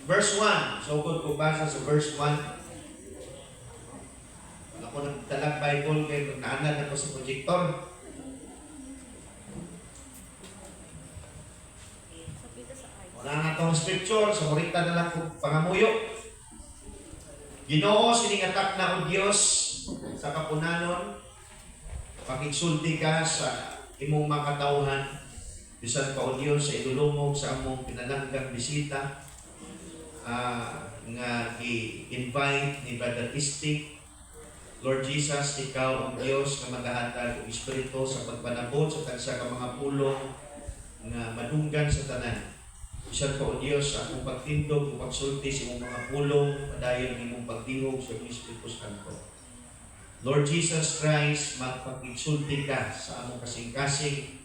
Verse 1. So, kung basa sa verse 1, ako nagtalag Bible kay naanan ako sa projector. Wala nga itong scripture, so murita na lang kung pangamuyo. Ginoo, siningatak na o Diyos sa kapunanon, pagigsulti ka sa imong makatauhan, bisan pa o Diyos sa idulumog sa among pinalanggang bisita, nga i-invite ni Brother Istik. Lord Jesus, Ikaw ang Diyos na maghahatag ng Espiritu sa pagpanabot sa tansa ka mga pulong na madunggan sa tanan. Bisan pa o Diyos sa akong pagtindog, kung pagsulti sa imong mga pulong, padayon imong pagtihog sa Espiritu Santo. Lord Jesus Christ, magpagsulti ka sa among kasing-kasing,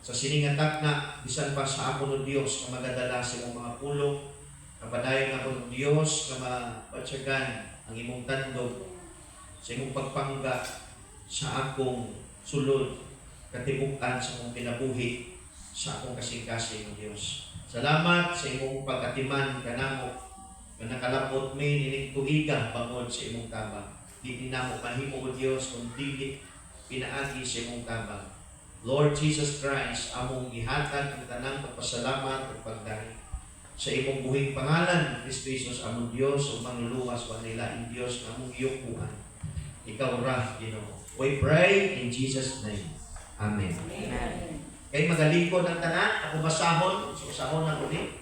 sa siningatak na, bisan pa sa ako ng Diyos na magadala sa imong mga pulong, kapadayon ako ng Diyos na mapatsagan ang imong tandog sa imong pagpangga sa akong sulod, katibukan sa akong kinabuhi, sa akong kasing-kasing ng Diyos. Salamat sa imong pag-atiman kanamo, na nakalapot may niligtuiga bangod sa imong tabang. Di namo mahimo o Diyos kung dili pinaagi sa imong tabang. Lord Jesus Christ, among ihatag ang tanang pagpasalamat at pagdari sa imong buhing pangalan, Kristo Jesus, among Diyos, o mangluluwas wa nila in Diyos na among iyukuhan. Ikaw ra, Ginoo. We pray in Jesus' name. Amen. Amen. Kay magalingkod ang tanan, ako basahon, so usahon na ulit.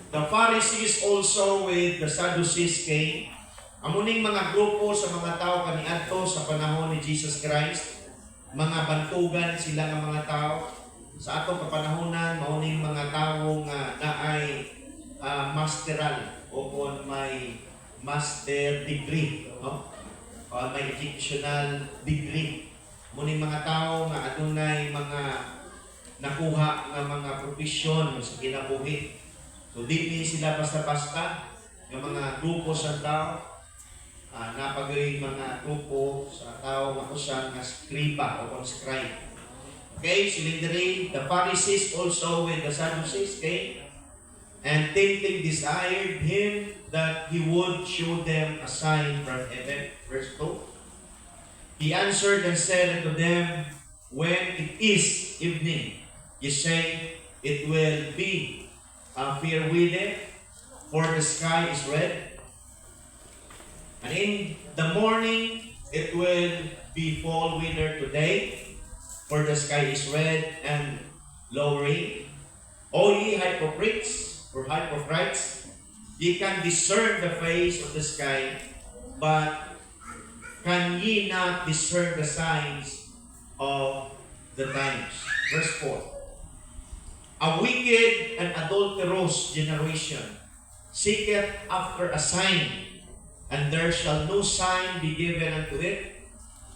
The Pharisees also with the Sadducees came. Amuning mga grupo sa mga tao kaniadto sa panahon ni Jesus Christ, mga bantugan sila ng mga tao. Sa atong kapanahonan, mauning mga tao nga naay masteral o kung may master degree, no? O may educational degree. Muning mga tao nga adunay mga nakuha nga mga profesyon sa kinabuhi. So di sila basta-basta yung mga grupo sa tao, napagay mga grupo sa tao nga usan nga skriba o scribe. Okay, silindiri, the Pharisees also with the Sadducees came, and tempting desired him that he would show them a sign from heaven. Verse 2. He answered and said unto them, when it is evening, ye say, it will be fair weather, for the sky is red. And in the morning, it will be fall weather today, for the sky is red and lowering. O ye hypocrites, or hypocrites, ye can discern the face of the sky, but can ye not discern the signs of the times? Verse 4. A wicked and adulterous generation seeketh after a sign, and there shall no sign be given unto it,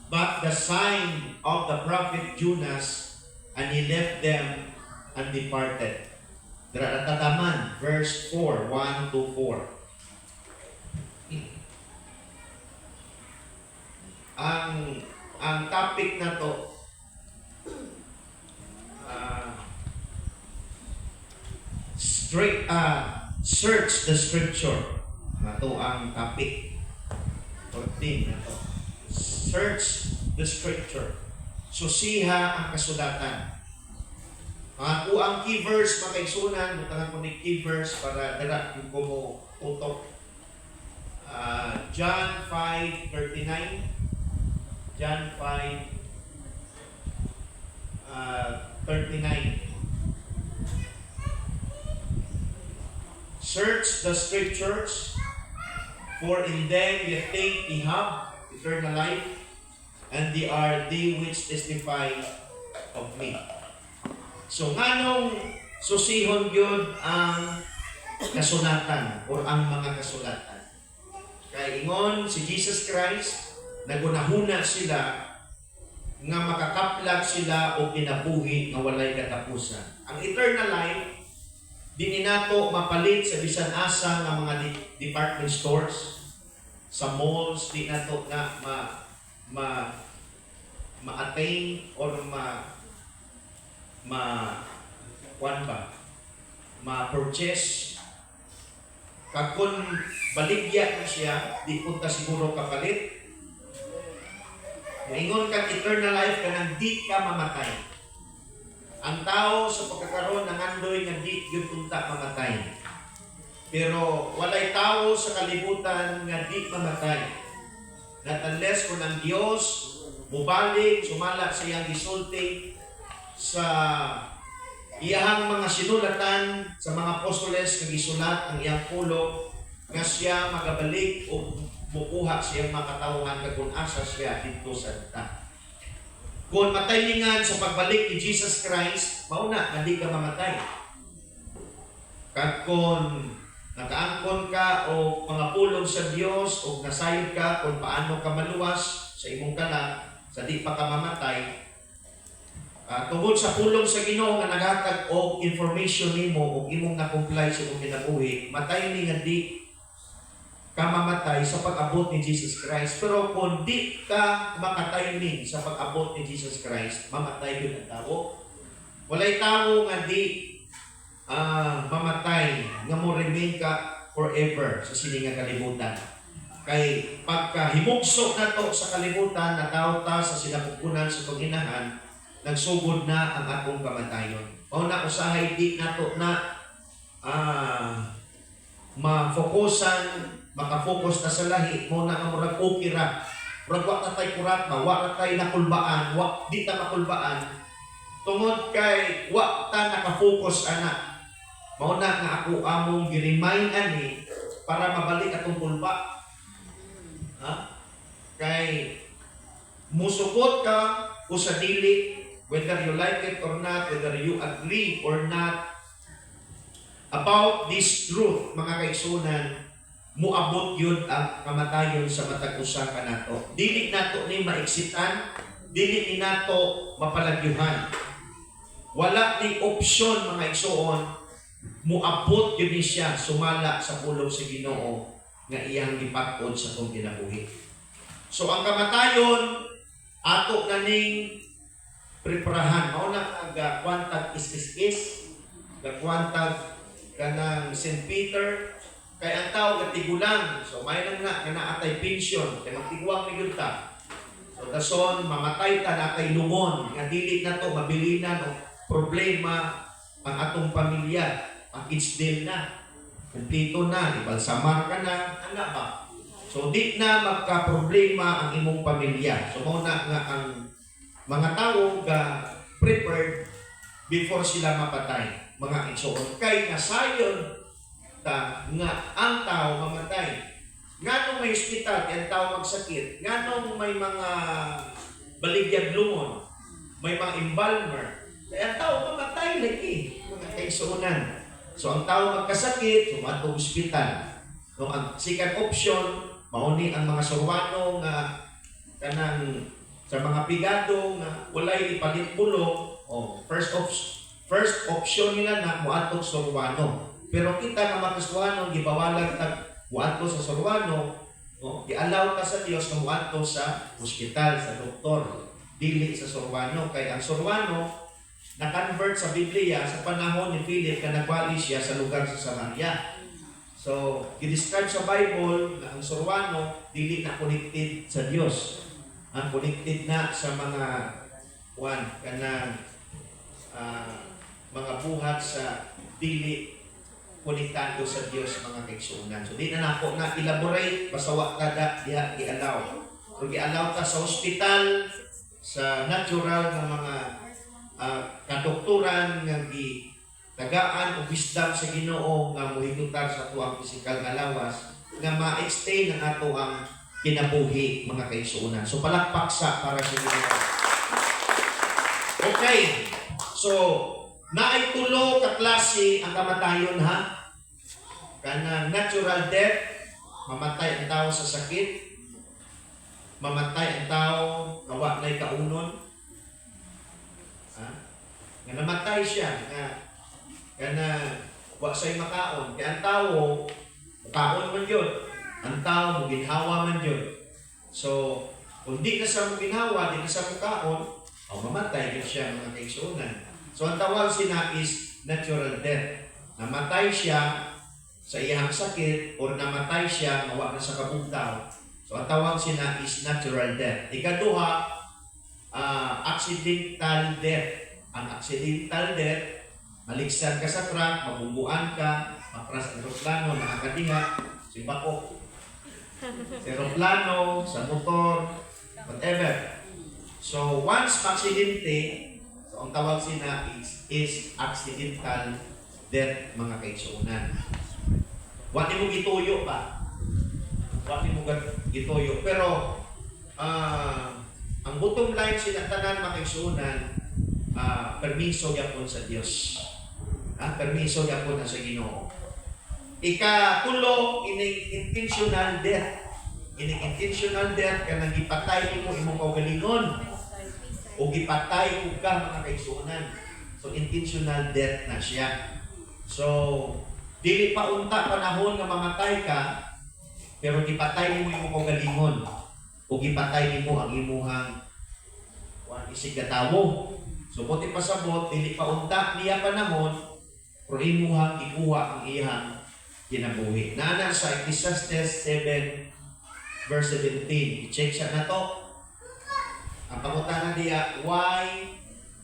but the sign of the prophet Jonas, and he left them and departed. Tataman, verse 4, 1 to 4. Ang topic na to, search the scripture. Ito ang topic 14 na to. Search the scripture. Susiha ang kasulatan. Ako ang key verse makaigsunan, butangan ko ni key verse para dala ko mo tutok. John 5:39. John 5:39. Search the scriptures, for in them ye think ye have eternal life, and they are they which testify of me. So nganong susihon yun ang kasulatan o ang mga kasulatan? Kaya ingon si Jesus Christ, nagunahuna sila nga makakaplag sila o kinabuhi nga walay katapusan. Ang eternal life, di nato mapalit sa bisan asa nga mga department stores, sa malls, di nato na ma-attain or ma-purchase. Kag kung baligya na siya, di punta siguro kapalit. Moingon kang eternal life kanang di ka mamatay. Ang tao sa pagkakaroon ng andoy nga di gyud punta mamatay. Pero walay tao sa kalibutan nga di mamatay. Not unless kung ang Diyos mubalik, sumala sa iyang gisulti sa iyang mga sinulatan sa mga apostoles nga gisulat ang iyang pulo nga siya magabalik o mukuha siyang makatawhan kung asa siya dito sa ta. Kung matayningan sa pagbalik ni Jesus Christ, mauna na di ka mamatay. Kag kung nakaangkon ka o mga pulong sa Dios o nasayod ka kung paano ka maluwas sa imong kalag sa di pa ka mamatay, tungod sa pulong sa Ginoo nga naghatag og information nimo o imong na-comply sa imong kinabuhi, matay ni nga di ka mamatay sa pag-abot ni Jesus Christ. Pero kung di ka makatayning sa pag-abot ni Jesus Christ, mamatay yun ang tao. Walay tao nga di mamatay nga mo remain ka forever sa siningang kalibutan. Kay pagka himugso na to sa kalibutan, nataw ta sa sinapupunan sa Panginoon, nagsugod na ang atong kamatayon. O na usahay di na to na ma-focusan, makafocus na sa lahi, mo na nga murag okay ra. Murag wa na tay kurat ba, wa na tay nakulbaan, wa di ta makulbaan. Tungod kay wa ta nakafocus ana. Mao na nga ako among gi-remind ani para mabalik atong kulba. Ha? Kay musukot ka o sa dili, whether you like it or not, whether you agree or not about this truth, mga kaigsunan, muabot yun ang kamatayon sa matag usa ka nato. Dili nato ni maiksitan, dili ni nato mapalagyuhan. Wala ni option, mga igsuon, muabot yun ni siya sumala sa pulong sa Ginoo nga iyang gipatod sa atong kinabuhi. So ang kamatayon ato naning preparahan. Mao na kwantag is kwantag kanang St. Peter. Kay ang tao gatigulang, so may nang nga naatay pension, kay magtiguang ni gyud ta. So dason mamatay ta natay lungon, nga dili na to mabilinan o problema ang atong pamilya. Package deal na, kumpleto na, ibalsamar ka na, ana ba? So di na magka-problema ang imong pamilya. So mao na nga ang mga tao ga prepared before sila mapatay, mga igsoon. Kay nasayon ta nga ang tao mamatay. Nganong may hospital, ang tao magsakit. Nganong may mga baligyag lumon, may mga embalmer. Kaya ang tao mamatay lagi, mga kaigsuonan. So ang tao magkasakit, sumato hospital. No, ang second option, mauni ang mga surwano nga kanang sa mga pigado nga walay ipalit bulong. First option nila na muatog surwano. Pero kita nga makaswano, gibawalan tag muadto sa surwano, gi-allow ta sa Dios nga muadto sa ospital, sa doktor, dili sa surwano. Kay ang surwano na-convert sa Biblia sa panahon ni Philip na nagwali siya sa lugar sa Samaria. So, i-describe sa Bible na ang surwano dili na connected sa Dios. Ang connected na sa mga mga buhat sa dili konektado sa Dios, mga kaigsuonan. So di na nako na elaborate, pasawa kada diha gi-allow. So gi-allow ta sa ospital, sa natural nga mga kadoktoran nga tagaan o wisdom sa Ginoo nga mohigutar sa tuwang pisikal nga lawas nga ma-extend ang ato ang kinabuhi, mga kaigsuonan. So palakpak sa para sa Ginoo. Okay. So naay tulo ka klase ang kamatayon, ha? Kana natural death, mamatay ang tao sa sakit, mamatay ang tao nawa na'y kaunon. Ha? Nga namatay siya, kana wa say makaon. Kaya ang tao, makaon man yun. Ang tao, muginhawa man yun. So, kung di na sa muginhawa, di na sa makaon, mamatay din siya, mga kaigsuonan. So ang tawag sina is natural death. namatay siya sa iyang sakit or namatay siya mawa na sa kabugtaw. So ang tawag sina is natural death. Ikaduha, accidental death. Ang accidental death, maligsan ka sa truck, mabumbuan ka, makras ang aeroplano, nakakadiha, simbako, aeroplano, sa motor, whatever. So once aksidente, so ang tawag sina is accidental death, mga kaigsuunan. Wati mo gituyo ba? Wati mo gituyo. Pero, ang bottom line sinatanan makaigsuunan, permiso yapon sa Dios. Permiso yapon sa Ginoo. Ikatulo, intentional death. Intentional death ka nang ipatay mo imong kaugalingon o gipatay mo ka mga kaigsuunan. So, intentional death na siya. So, dili pa unta panahon nga mamatay ka, pero gipatay mo imong kaugalingon o gipatay mo ang imuhang isig katawo. So buti pasabot, dili pa unta niya panahon, pero imuhang ikuha ang iyang kinabuhi. Nana sa Ecclesiastes 7 verse 17. I-check siya na to. Ang pangutana diya, why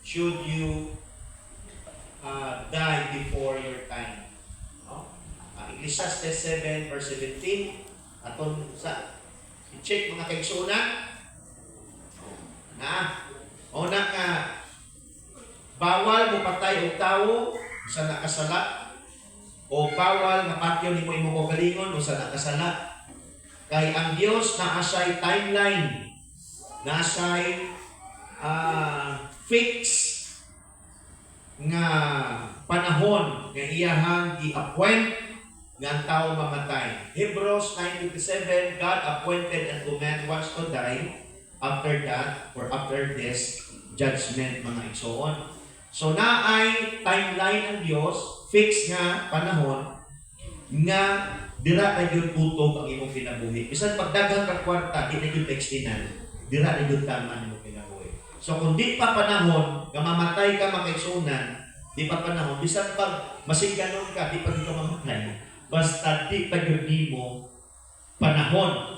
should you die before your time? Ecclesiastes 7 verse 17 aton sa i-check mga kaigsuunan na una ka bawal mo patay og tawo sa nakasala o bawal nga patyon nimo imong kaugalingon o sa nakasala kay ang Dios naasay timeline naasay fix nga panahon nga iyahang i-appoint nga ang tao mamatay. Hebrews 9:27, God appointed unto man once to die, after that, or after this, judgment, mga igsoon. So naay timeline ng Dios, fix nga panahon, nga dira na yun tutog ang imong kinabuhi. Bisan pagdagang ka kwarta, di na yun textinan, dira na yun tama ang imong kinabuhi. So kung di pa panahon, nga mamatay ka makaigsunan, di pa panahon, bisan pag masigganon ka, di pa di ka mamatay. Basta di tayo nimo panahon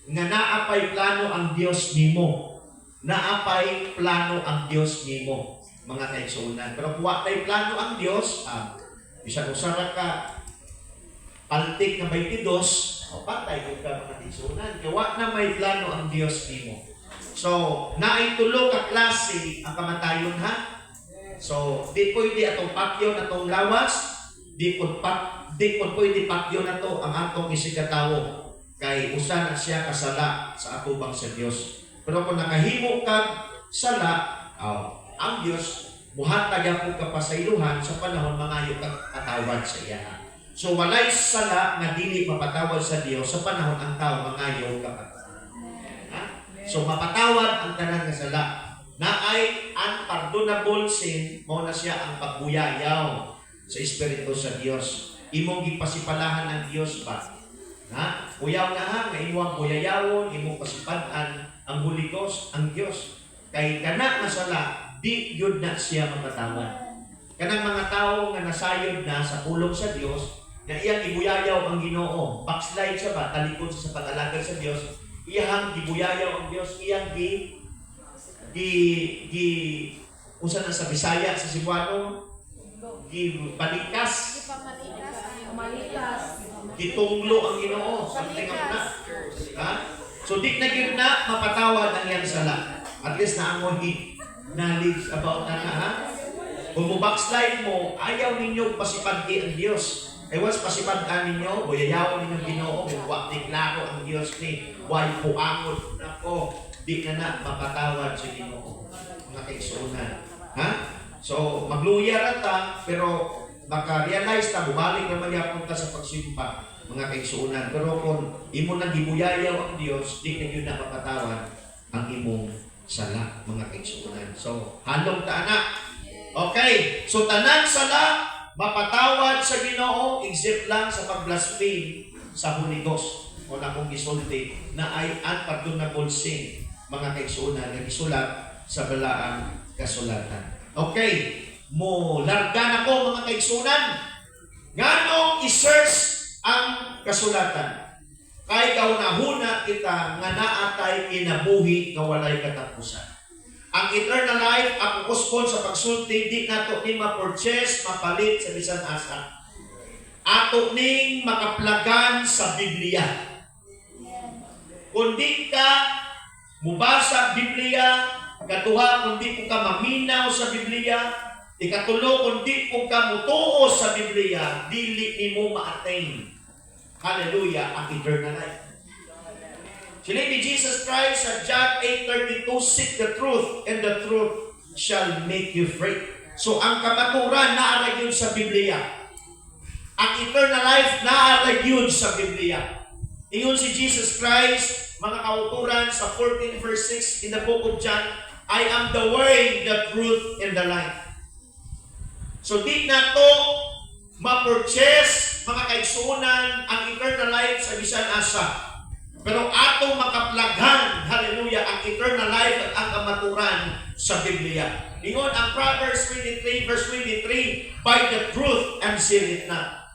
nga naapay plano ang Dios nimo. Naapay plano ang Dios nimo, mga kaigsuunan. Pero kung watay plano ang Dios, bisan usara ka paltik na 22, o patay kung ka mga kaigsuunan. Kaya wala na may plano ang Dios nimo. So, naitulo ka klase ang kamatayon ha. So, di pwede atong patyon, atong lawas, di po pwede patyo na to ang atong isigatawo kay usa na siya kasala sa atubang sa Dios. Pero kung nakahimo kag sala, ang Dios muhatag gyapon ka pasaylohan sa panahon mangayo kag katawad sa iya. So walay sala nga dili mapatawad sa Dios sa panahon ang tao mangayo kag So mapatawad ang tanan nga sala. Naay unpardonable sin, mao na siya ang pagbuyayaw sa Espiritu sa Dios. Imong gipasipalahan ng Dios ba? Uyaw na ha, nga imong buyayawon, imong pasipadan ang Holy Ghost, ang Dios. Kay kana nga sala, di yun na siya mapatawad. Kanang mga tao nga nasayod na sa pulong sa Dios, na iyang ibuyayaw ang Ginoo, backslide siya ba, talikod sa pag-alagad sa Dios, iyang ibuyayaw ang Dios, iyang usa na sa Bisaya, sa Cebuano, balikas, gitunglo ang Ginoo, something of that. So di na yun na mapatawad ang iyang sala. At least na ang knowledge about na ha. Kung mo backslide mo, ayaw ninyo pasipadi ang Diyos. Ay was pasipadan ninyo, buyayaw ninyo Ginoo, huwag niklaro ang Diyos ni, why puangot na ko, di na mapatawad sa Ginoo. Mga kaigsuunan. Ha? So, magluya rata, pero maka-realize na bumalik naman yapon ta sa pagsimpa, mga kaigsuunan. Pero kung imo nang gibuyayaw ang Dios, di na yun na mapatawad ang imong sala, mga kaigsuunan. So, halong ta anak. Okay, so tanan sala, mapatawad sa Ginoo, except lang sa pag-blaspheme sa Holy Ghost. O na kong gisulti na ay unpardonable sin, mga kaigsuunan, na gisulat sa balaang kasulatan. Okay, mo larga na ko mga kaigsunan. Nganong i-search ang kasulatan? Kay kaunahuna kita nga naatay kinabuhi nga walay katapusan. Ang eternal life, ang kukuspon sa pagsulti, di nato ni ma-purchase, mapalit sa bisan asa. Ato ning makaplagan sa Biblia. Kundi ka mubasa Biblia, ikaduha, kundi ko ka maminaw sa Biblia, ikatulo, kundi ko ka mutuo sa Biblia, dili nimo ma-attain. Hallelujah, ang eternal life. Sila ni Jesus Christ sa John 8:32, seek the truth, and the truth shall make you free. So, ang kamaturan naarag yun sa Biblia. Ang eternal life naarag yun sa Biblia. Ingon si Jesus Christ, mga kauturan sa 14 verse 6 in the book of John, I am the way, the truth, and the life. So, di na to ma-purchase, mga kaigsuunan, ang eternal life sa bisan asa. Pero ato makaplaghan, hallelujah, ang eternal life at ang kamaturan sa Biblia. Ingon ang Proverbs 23 verse 23, by the truth and seal it not.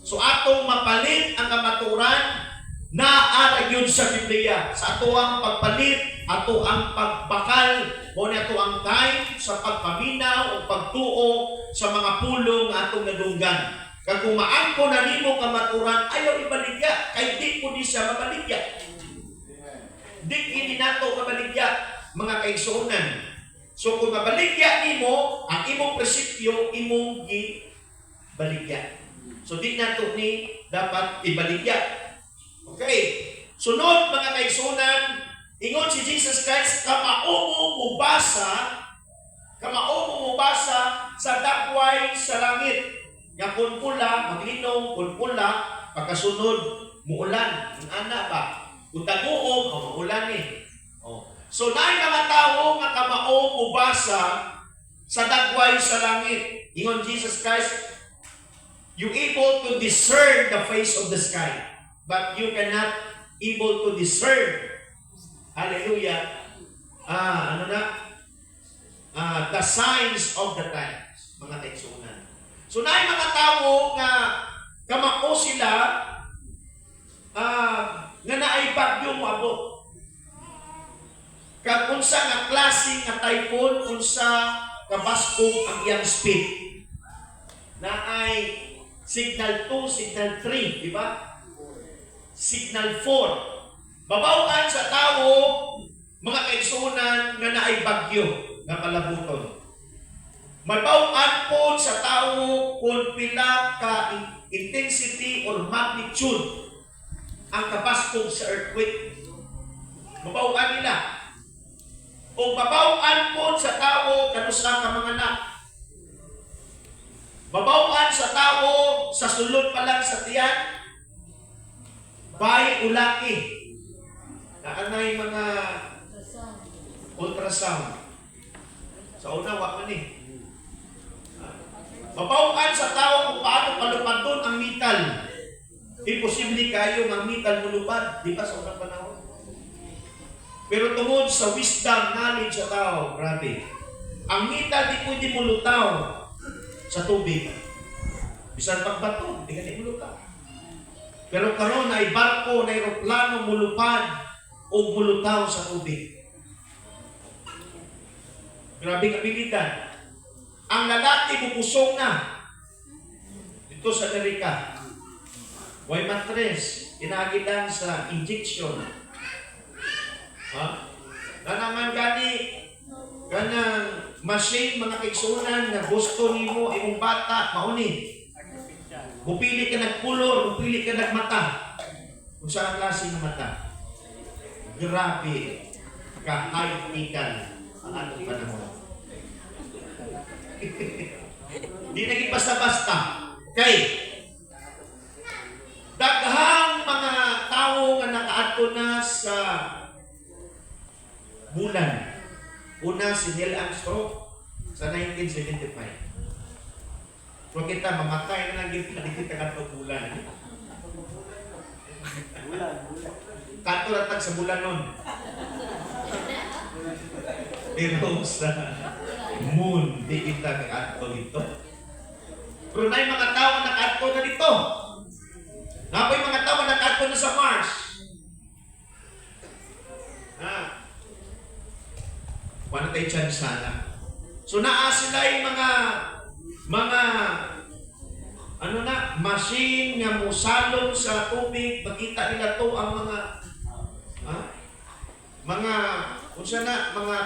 So ato mapalit ang kamaturan na aragyon sa Biblia. Sa ato ang pagpalit, ato ang pagbakal, o ato ang time sa pagpaminaw o pagtuo sa mga pulong atong nadunggan. Kag kung maangko na nimo kamaturan, ayaw ibaligya, kay di po di siya mabaligya. Di kini nato mabaligya, mga kaigsuonan. So kung mabaligya nimo, ang imong prinsipyo, imong gibaligya. So di nato ni dapat ibaligya. Okay. Sunod, mga kaigsuonan, ingon si Jesus Christ, kamao mo basa sa dagway sa langit. Nga kung pula, maglinom, kung pula, pagkasunod, muulan. Yung ana ba? Kung taguom, maulan eh. So, naay mga tao nga kamao o basa sa dagway sa langit. Ingon Jesus Christ, you able to discern the face of the sky, but you cannot able to discern, hallelujah, the signs of the times, mga kaigsuonan. So, naay mga tao nga kamao sila nga naay bagyo moabot. Kag unsa nga klase nga typhoon, unsa kabaskog ang iyang speed. Naay signal 2, signal 3, di ba? Signal 4. Babawan sa tao, mga kaigsuonan nga naay bagyo nga kalabuton. Mabaw-an po sa tao kung pila ka intensity or magnitude ang kabaskog sa earthquake. Mabaw-an nila. O mabaw-an po sa tao kanusa ka mga anak. Mabaw-an sa tao sa sulod pa lang sa tiyan. Bay ulaki. Naanay mga ultrasound. Sa una, wak man eh. Mabawan sa tao kung paano palupad doon ang metal. Imposible kayo ng metal mulupad. Di ba sa unang panahon? Pero tungod sa wisdom, knowledge sa tao, grabe. Ang metal di pwede mulutaw sa tubig. Bisan pagbato, di ka di mulutaw. Pero karon ay barko, na aeroplano mulupad o mulutaw sa tubig. Grabe kabilidad. Ang lalaki bubusong na dito sa Amerika. Way matres, inagitan sa injection. Nanaman gani kanang machine, mga kaigsuonan nga gusto nimo imong bata mauni. Mupili ka nagpulor, mupili ka nagmata. Kung saan klase ng mata. Grabe ka-high-technical ang atong panahon. Di naging basta-basta. Okay. Daghang mga tao nga nakaadto na sa bulan. Una si Neil Armstrong sa 1975. Kung kita mamatay na lang kita, di kita kadto bulan. Kadto latag sa bulan nun. Pero sa moon, di kita kadto dito. Pero may mga tao nakadto nag-adto na dito. Napoy mga tao nag-adto na sa Mars. Wala tayo dyan sana. So naa sila yung mga machine nga musalong sa tubig, makita nila to ang mga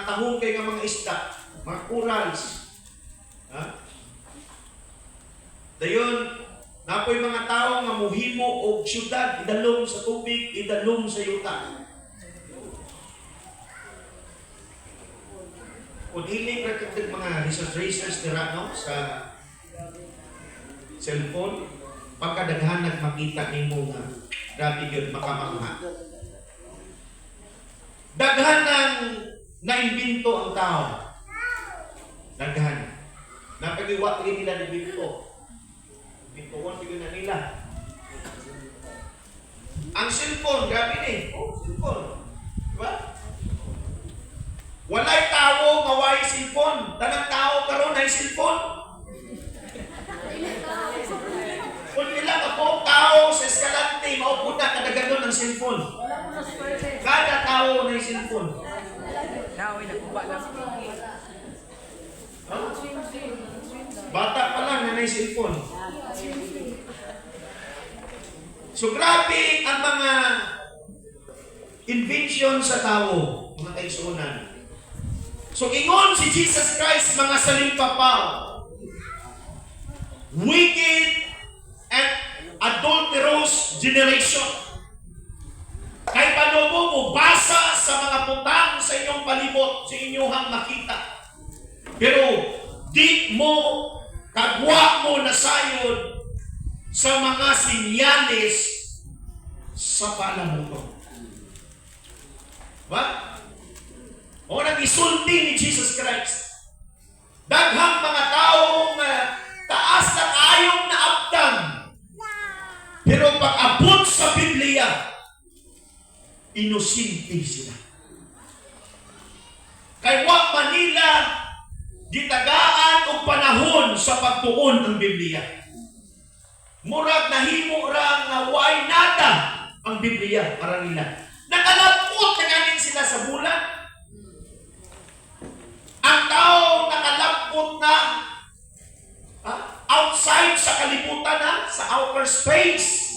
tahong kay nga mga isda, mga corals. Dayon, napoy mga tao nga muhimo og syudad, idalom sa tubig, idalom sa yuta. Kung hiling rakitag mga researchers nila sa cellphone, pagkadaghan nagmakita nimo nga grabe yun, makamangha. Daghan ng naimbento ang tao. Daghan. Napagiwa nila ni Binto. Bintuon bigyan na nila. Ang cellphone, grabe ni. Cellphone. Diba? Walay tao maway cellphone. Tanang tao karon ay cellphone. Kung ilang ako tao sa Escalante, maupo na kadaganon ng cellphone. Kada tao na yung cellphone. Bata pa lang na may cellphone. So grabe ang mga invention sa tao, mga kaigsuonan. So ingon si Jesus Christ, mga salimpapaw, wicked and adulterous generation. Kay paano mo basa sa mga putang sa inyong palibot, sa inyong makita. Pero di mo kagwa mo na sayod sa mga sinyales sa palamuto. Ba? O nag-isulti ni Jesus Christ. Daghang mga taong taas na kayong naabdan. Pero pag-abot sa Biblia, inusinti sila. Kay wa Manila gitagaan og panahon sa pagtuon ng Biblia. Murag nahimo ra nga way nada ang Biblia para nila. Nakalapot na ganin sila sa bulan. Ang tao nakalapot na outside sa kalibutan sa outer space.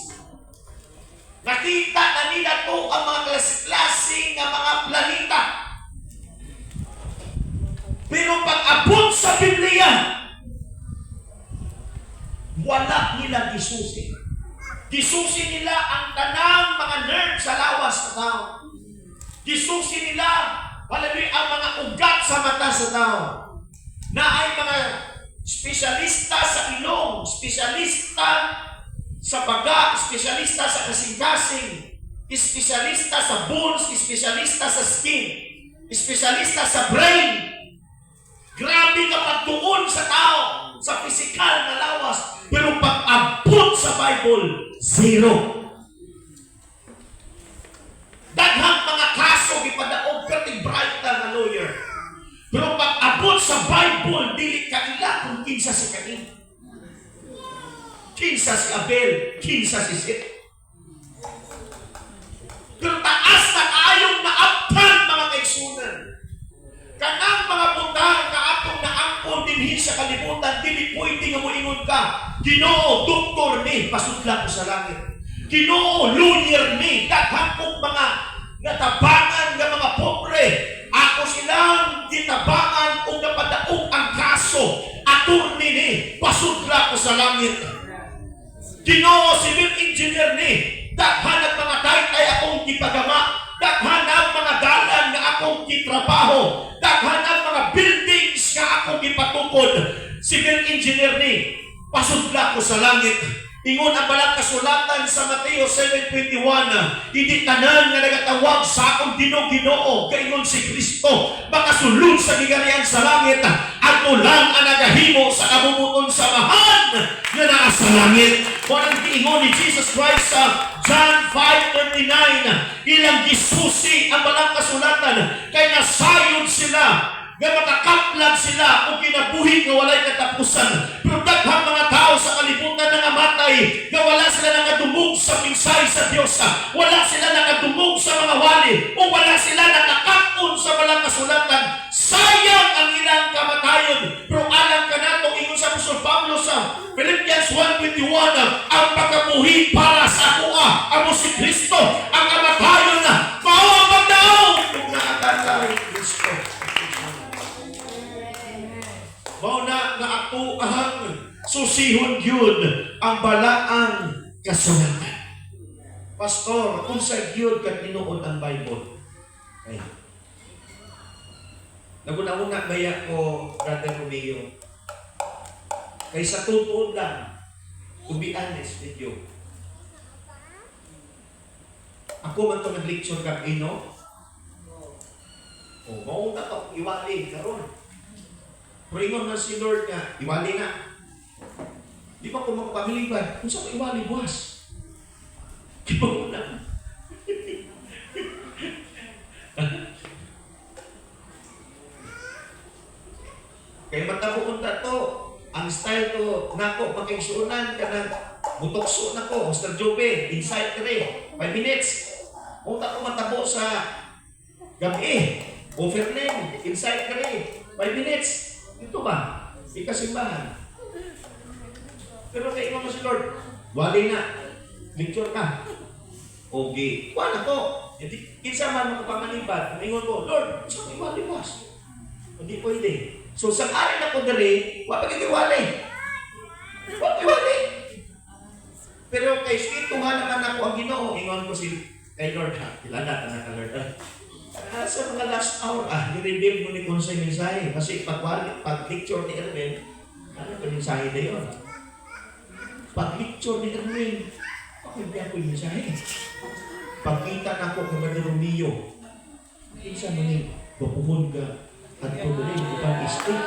Nakita na nila to ang mga klase-klase ng mga planeta. Pero pag-abot sa Biblia, wala nila gisusi. Gisusi nila ang tanang mga nerve sa lawas na tao. Gisusi nila ang mga ugat sa mata sa tao. Na ay mga espesyalista sa ilong, espesyalista sa baga, espesyalista sa kasing-kasing, espesyalista sa bones, espesyalista sa skin, espesyalista sa brain. Grabe ka pagtuon sa tao, sa pisikal na lawas. Pero pag-abot sa Bible, zero. Daghang mga kaso ipadaog ka bright na lawyer. Pero pag-abot sa Bible, dili ka ila kung kinsa si Cain. Kinsa si Abel, kinsa si Seth. Pero taas na kayong naabtan mga kaigsunan. Kanang mga butang kaatong naangkon dinhi sa kalibutan, dili pwede nga moingon ka, Ginoo, doktor ni, pasudla ko sa langit. Ginoo, lawyer ni, daghang kong mga natabangan nga mga pobre. Ako silang ditabangan kung napadaog ang kaso. Attorney ni, pasudla ko sa langit. Ginoo, civil engineer ni, daghan ang mga taytay akong gipagama, daghan ang mga dalan nga akong gitrabaho, daghan ang mga buildings nga akong gipatukod. Civil engineer ni, pasudla ko sa langit. Ingon ang balang kasulatan sa Mateo 7:21, hindi tanan nga nagatawag sa akong Ginoo, kaingon si Kristo, makasulod sa gigarian sa langit. Ako lang ang nagahimo sa kabumuton sa mahan na naa sa langit. Kung giingon ni Jesus Christ sa John 5:39, ilang gisusi ang balang kasulatan, kay nasayod sila, nga makakaplag sila o kinabuhi nga walay katapusan. Pero daghang mga tao sa kalibutan na namatay, buhay na wala sila nakadumog sa minsay sa Diyos, wala sila nakadumog sa mga wali, o wala sila nakakakon sa walang kasulatan, sayang ang ilang kamatayon. Pero alam ka nato, ingon sa Apostol Pablo sa Philippians 1:21, ang pagkabuhi para sa ako, amo si Kristo, ang kamatayon na mao ang pagdaog kung naakala ni Kristo. Mao na nga ako ang susihon yun ang balaang kasulatan. Pastor, kung sa yun ka tinuod ang Bible, ay, naguna-una baya ko, Brother Romeo, kay sa tutuod lang, to be honest with you, ako man ito nag-lecture ka, no? O, mauna to, iwali, karon. Pero ingon na si Lord nga, iwali na. Di ba kung magpamiliban, kung saan iwali, buwas? Di ba muna? Kaya matabuon na to, ang style to, nako, makingsuunan ka ng butokso na ko, Mr. Jobe, insight 3, 5 minutes. Punta ko matabo sa gabi, overland, insight 3, 5 minutes. Ito ba? Ikasimbahan. Pero kay mo si Lord, wali na, lecture ka. Okay, wala ko. Kinsa man makapamalibat, ingon ko, Lord, saan iwali was? Hindi pwede. So, sa arin ako dali, wala pag-iwali. Wala iwali. Pero kay Spito nga naman ako ang Ginoo, ingon ko si kay Lord, kilala ka na Lord. Sa mga last hour, i-reveal mo ni Konsay mensahe. Kasi pag-lecture ni Erwin, ano ito mensahe na yun? Pag-lecture ni Erwin, hindi ako yung mensahe. Pagkita na ako kay Brother Romeo, kinsa mo ni, bapuhon ka, at pagdali mo ka istik.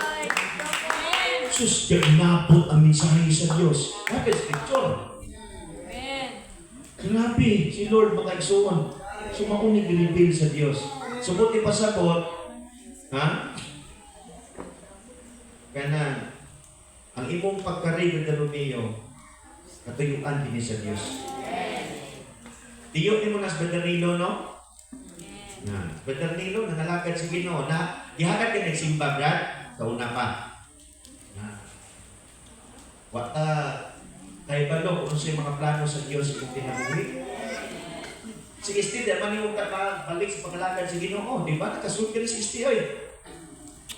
Sus, inabot ang mensahe sa Diyos. Bakit lecture? Grabe, si Lord mga igsuon. Sumaunig reveal sa Diyos. Subuti pa sabot, ha? Kana, ang imong pagkarig ng Romeo, katuyuan din sa Diyos. Tiyo ni mo nas Badarilo, no? Na, Badarilo, nangalagad sa Ginoo na ihagad ka nagsimba, Brad, kauna pa. Na, wata, tayo balo, kung sa mga plano sa Diyos kung tinabuhi. Si Isti, di ba niyo balik sa pagkalagad sa Ginoo? Di ba? Nakasunod ka rin si Isti, oy.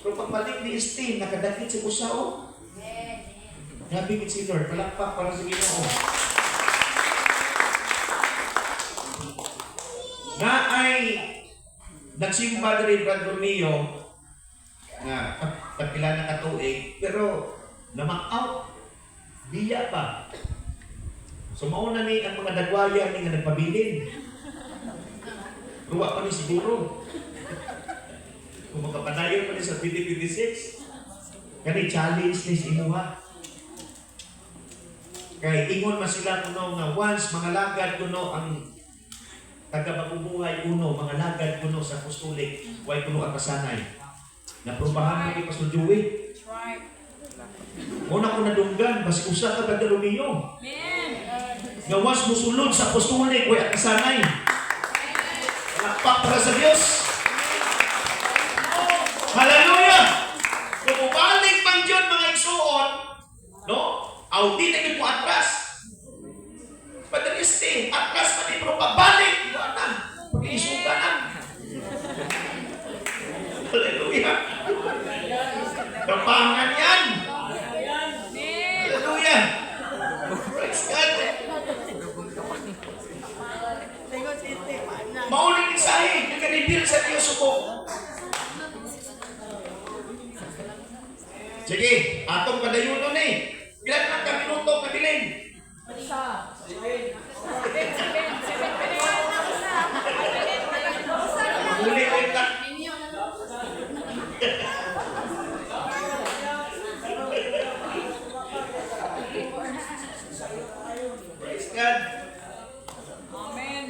Pero pagbalik ni Isti, nakadakit sa busao. Nabigit si Lord, palakpak para sa Ginoo. Na ay nagsimba rin Brad Romeo na pagkila na katuig, pero namak-out. Biya pa. So mauna ni ang mga dagwaya ni nga nagpabilin. Ruwa pa ni siguro. Kung makapanayon pa ni sa 2026, kani challenge ni si Imuha. Kaya ingon man sila kuno nga once mga lagad kuno ang taga-mabubuhay kuno, mga lagad kuno sa apostolik, way kuno ang kasanay. Naprobahan mo kay Pastor Joey. Una ko nadunggan, basi usa ka Brother Romeo. Gawas mo sulod sa apostolik, way ang kasanay. Nakpak para sa Diyos. Hallelujah! Kung ubalik man yun mga igsuon, no? Audi na yun po atras. Padariste, atras pa din, pero pabalik, iwan na. Pag-iisugan na. Hallelujah! Kapangan yan! Hallelujah! Praise God! Mauling mensahe, nag-reveal sa Diyos ko. Sige, atong padayon eh. Ilan lang ka minuto, kabilin? Huli ko ito. Praise God. Amen.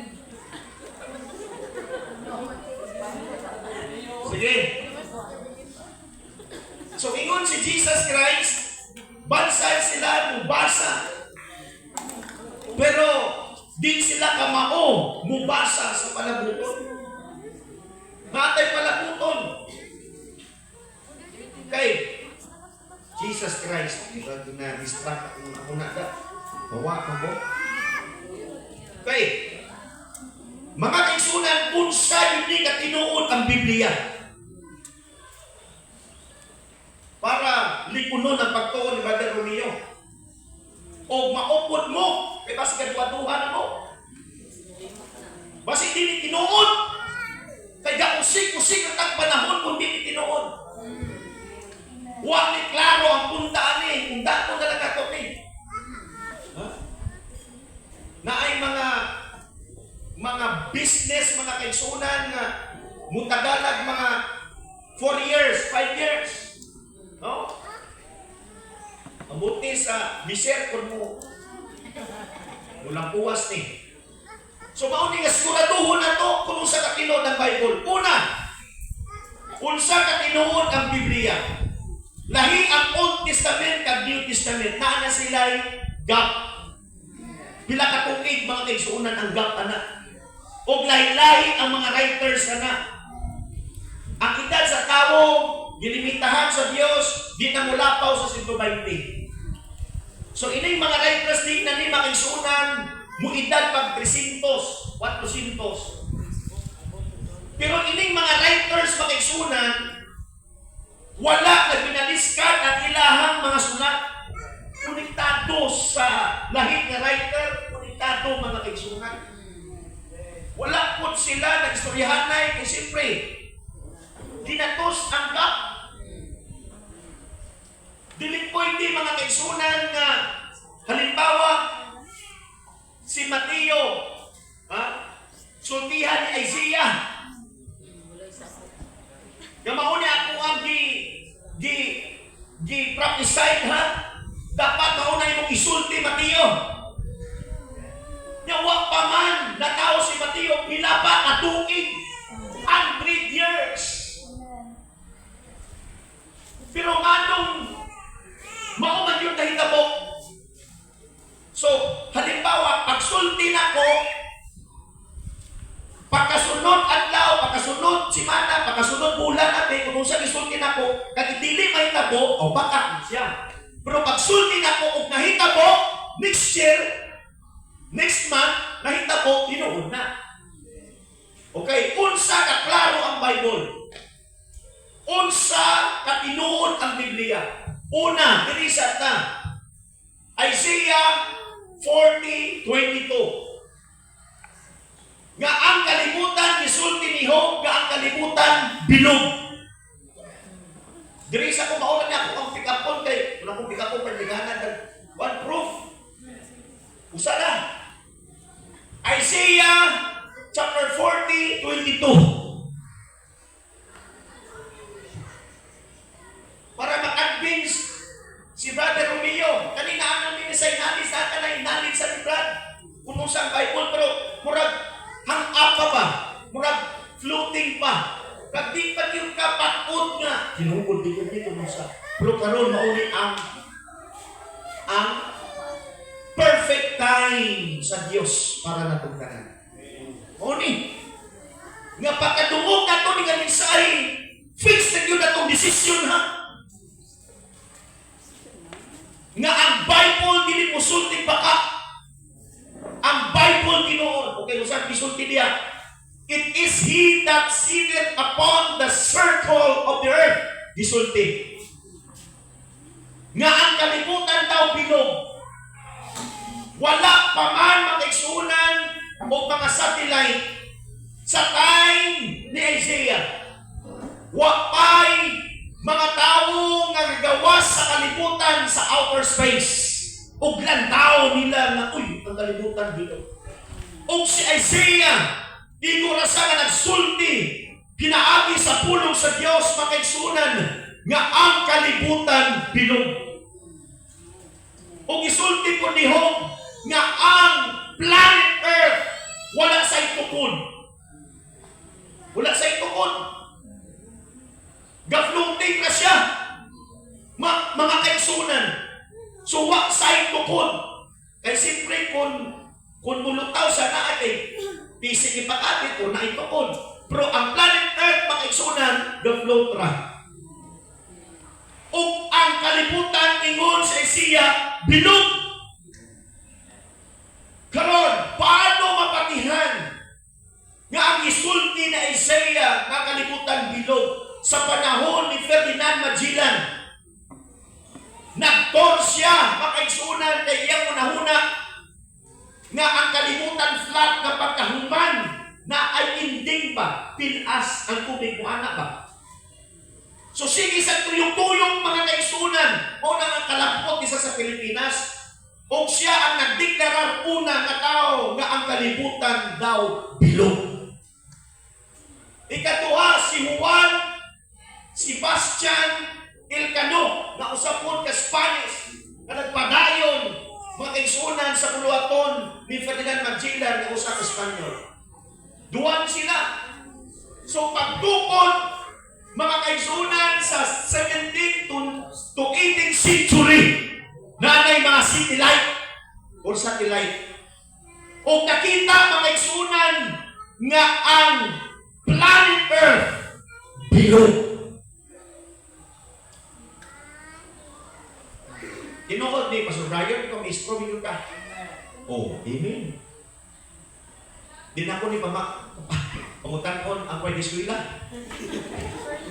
Sige. So, ingon si Jesus Christ, bansa sila, mubasa. Pero di sila kamao mubasa sa palabuton. Natay palabuton. Kay Jesus Christ, diba na distract ako na da. Bawa ko ko. Kay mga kaigsunan, unsa yun ni katinuod ang Biblia para likunon ang pagtuon ni Brother Romeo. O maupod mo, kay basi kadwaduhan mo. Basi hindi tinuod. Kay gausik-usik ang panahon kung hindi tinuod. Huwag ni klaro ang puntaan ni, kung dato na lang ato ni. Na ay mga business, mga kaigsunan nga mutagalag mga 4 years, 5 years. No? Mabuti sa biserkon mo. Walang puwas ni. So mauni nga siguraduhon na to kung unsa ka tinuod ng Bible. Una, unsa ka tinuod ang Biblia. Lahi ang Old Testament kag New Testament. Naa na sila'y gap. Pila ka tuig mga kaigsunan ang gap ana. O lahi-lahi ang mga writers ana. Ang edad sa tao, gilimitahan sa Dios, di na mulapaw sa 120. So ining mga writers din na ni makisunan, muidad pag 300, 400. Pero ining mga writers makisunan, wala na binaliskan ang ilahang mga sulat. Konektado sa lahing nga writer, konektado mga kaigsunan. Wala po sila nagstoryahanay, kasi siyempre, dinatos ang gap. Dili pwede mga kaigsunan nga halimbawa si Mateo, sultihan ni Isaiah. Nga mauni ako ang di prophesied dapat mauna imong isulti Mateo. Nya wa pa man natawo si Mateo pila pa ka tuig, 100 years. Pero nganong mao man yung nahitabo. So, halimbawa, pagsulti nako, pagkasunod adlaw, pagkasunod simana, pagkasunod bulan natin, kung sa isulti nako, kag dili mahitabo, o baka siya. Pero pagsulti nako og nahitabo, next year, next month, nahitabo, tinuod na. Okay, unsa ka klaro ang Bible? Unsa ka tinuod ang Biblia? Una, diri sa ta. Isaiah 40:22. Nga ang kalibutan gisulti ni Job, nga ang kalibutan bilog. Diri sa ko mauna niya ako ang pick-upon kay wala kong pick-upon pagdiganan one proof. Usa na. Isaiah chapter 40:22. Para ma-convince si Brother Romeo. Kanina ang namin sa inalis, sa akin na inalis sa Brad. Kung sa Bible, pero murag hang up pa ba? Murag floating pa. Kag di pa yung kapatod nga. Tinungkol di ko dito mo sa. Pero karon mauli ang perfect time sa Dios para natungkanan. Mauni. Nga pagkadungog na ito ni nga mensahe, fix na yun na itong desisyon ha. Nga ang Bible dili mo sulti baka. Ang Bible tinuod. Okay, usap isulti diya. It is He that sitteth upon the circle of the earth. Gisulti. Nga ang kalibutan daw bilog. Wala pa man makaigsunan o mga satellite sa time ni Isaiah. Wa pa'y mga tao nga gagawas sa kalibutan sa outer space. Ug lantaw nila nga, uy, ang kalibutan dito. Ug si Isaiah, igura sa nga nagsulti, pinaagi sa pulong sa Dios makaigsunan nga ang kalibutan bilog. Ug isulti po ni Job nga ang planet Earth wala sa itukod. Wala sa itukod. Gafloating na siya. Mga kaigsunan. So, wak side tukod. Kaya siyempre kung Kung mulutaw sa naatay, bisig ipakatit o naitukod. Pero ang planet Earth, mga igsunan, ga-float ra. O ang kalibutan ingon sa Isaiah, bilog. Karon, paano mapatihan nga ang isulti na Isaiah nga kalibutan bilog sa panahon ni Ferdinand Magellan? Nagtor siya, makaigsunan kay iyang unahuna nga ang kalibutan flat nga pagkahuman na ay inding ba, pinas ang tubig mo anak ba? So sige sa tuyong-tuyong mga kaigsunan, o nang ang kalapot isa sa Pilipinas, o siya ang nagdeklarar una na tao nga ang kalibutan daw bilog. Ikaduha, si Juan Sebastian Elcano, na usapon ka Spanish, na nagpadayon mga kaigsunan sa kuluaton ni Ferdinand Magellan na usa ka Espanyol. Duwan sila. So pagtukod, mga kaigsunan sa 17th to 18th century, na may mga city light or satellite. O nakita mga kaigsunan nga ang planet Earth bilog. Tinuod ni Pastor Brian, kung istro bilog ka. Oh, amen. Di na ko ni pangutankon ang pwede eskwela.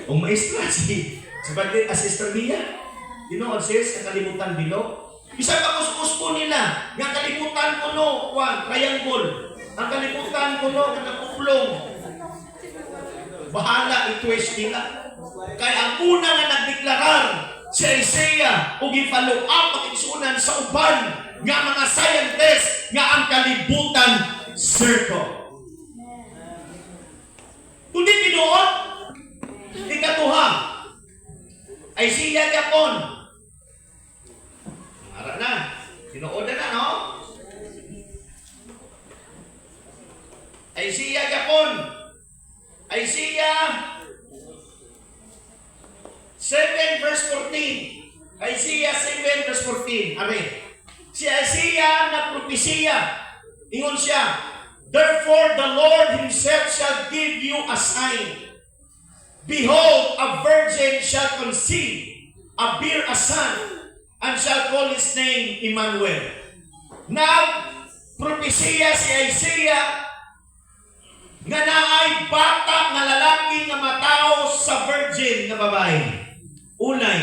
Ang maestra si Badlin Sister Mia. Tinuod sis, ang kalibutan bilog. Bisag pa kuskus nila, nga kalibutan ko no, triangle. Ang kalibutan ko no, kanakuplong. Bahala i-twist nila. Kaya ang una nga nagdeklarar si Isaiah ug i-follow up pag-igsunan sa uban nga mga scientists nga ang kalibutan circle. Kundi tinuod, ikatuha, Isaiah Japon. Ara na, tinuod na no? Isaiah Japon. Isaiah 7 verse 14. Isaiah 7 verse 14. Are. Si Isaiah na propesya. Ingon siya, therefore the Lord himself shall give you a sign. Behold, a virgin shall conceive, bear a son, and shall call his name Emmanuel. Now, propesya si Isaiah nga naay bata nga lalaki nga matao sa virgin nga babae. Unay.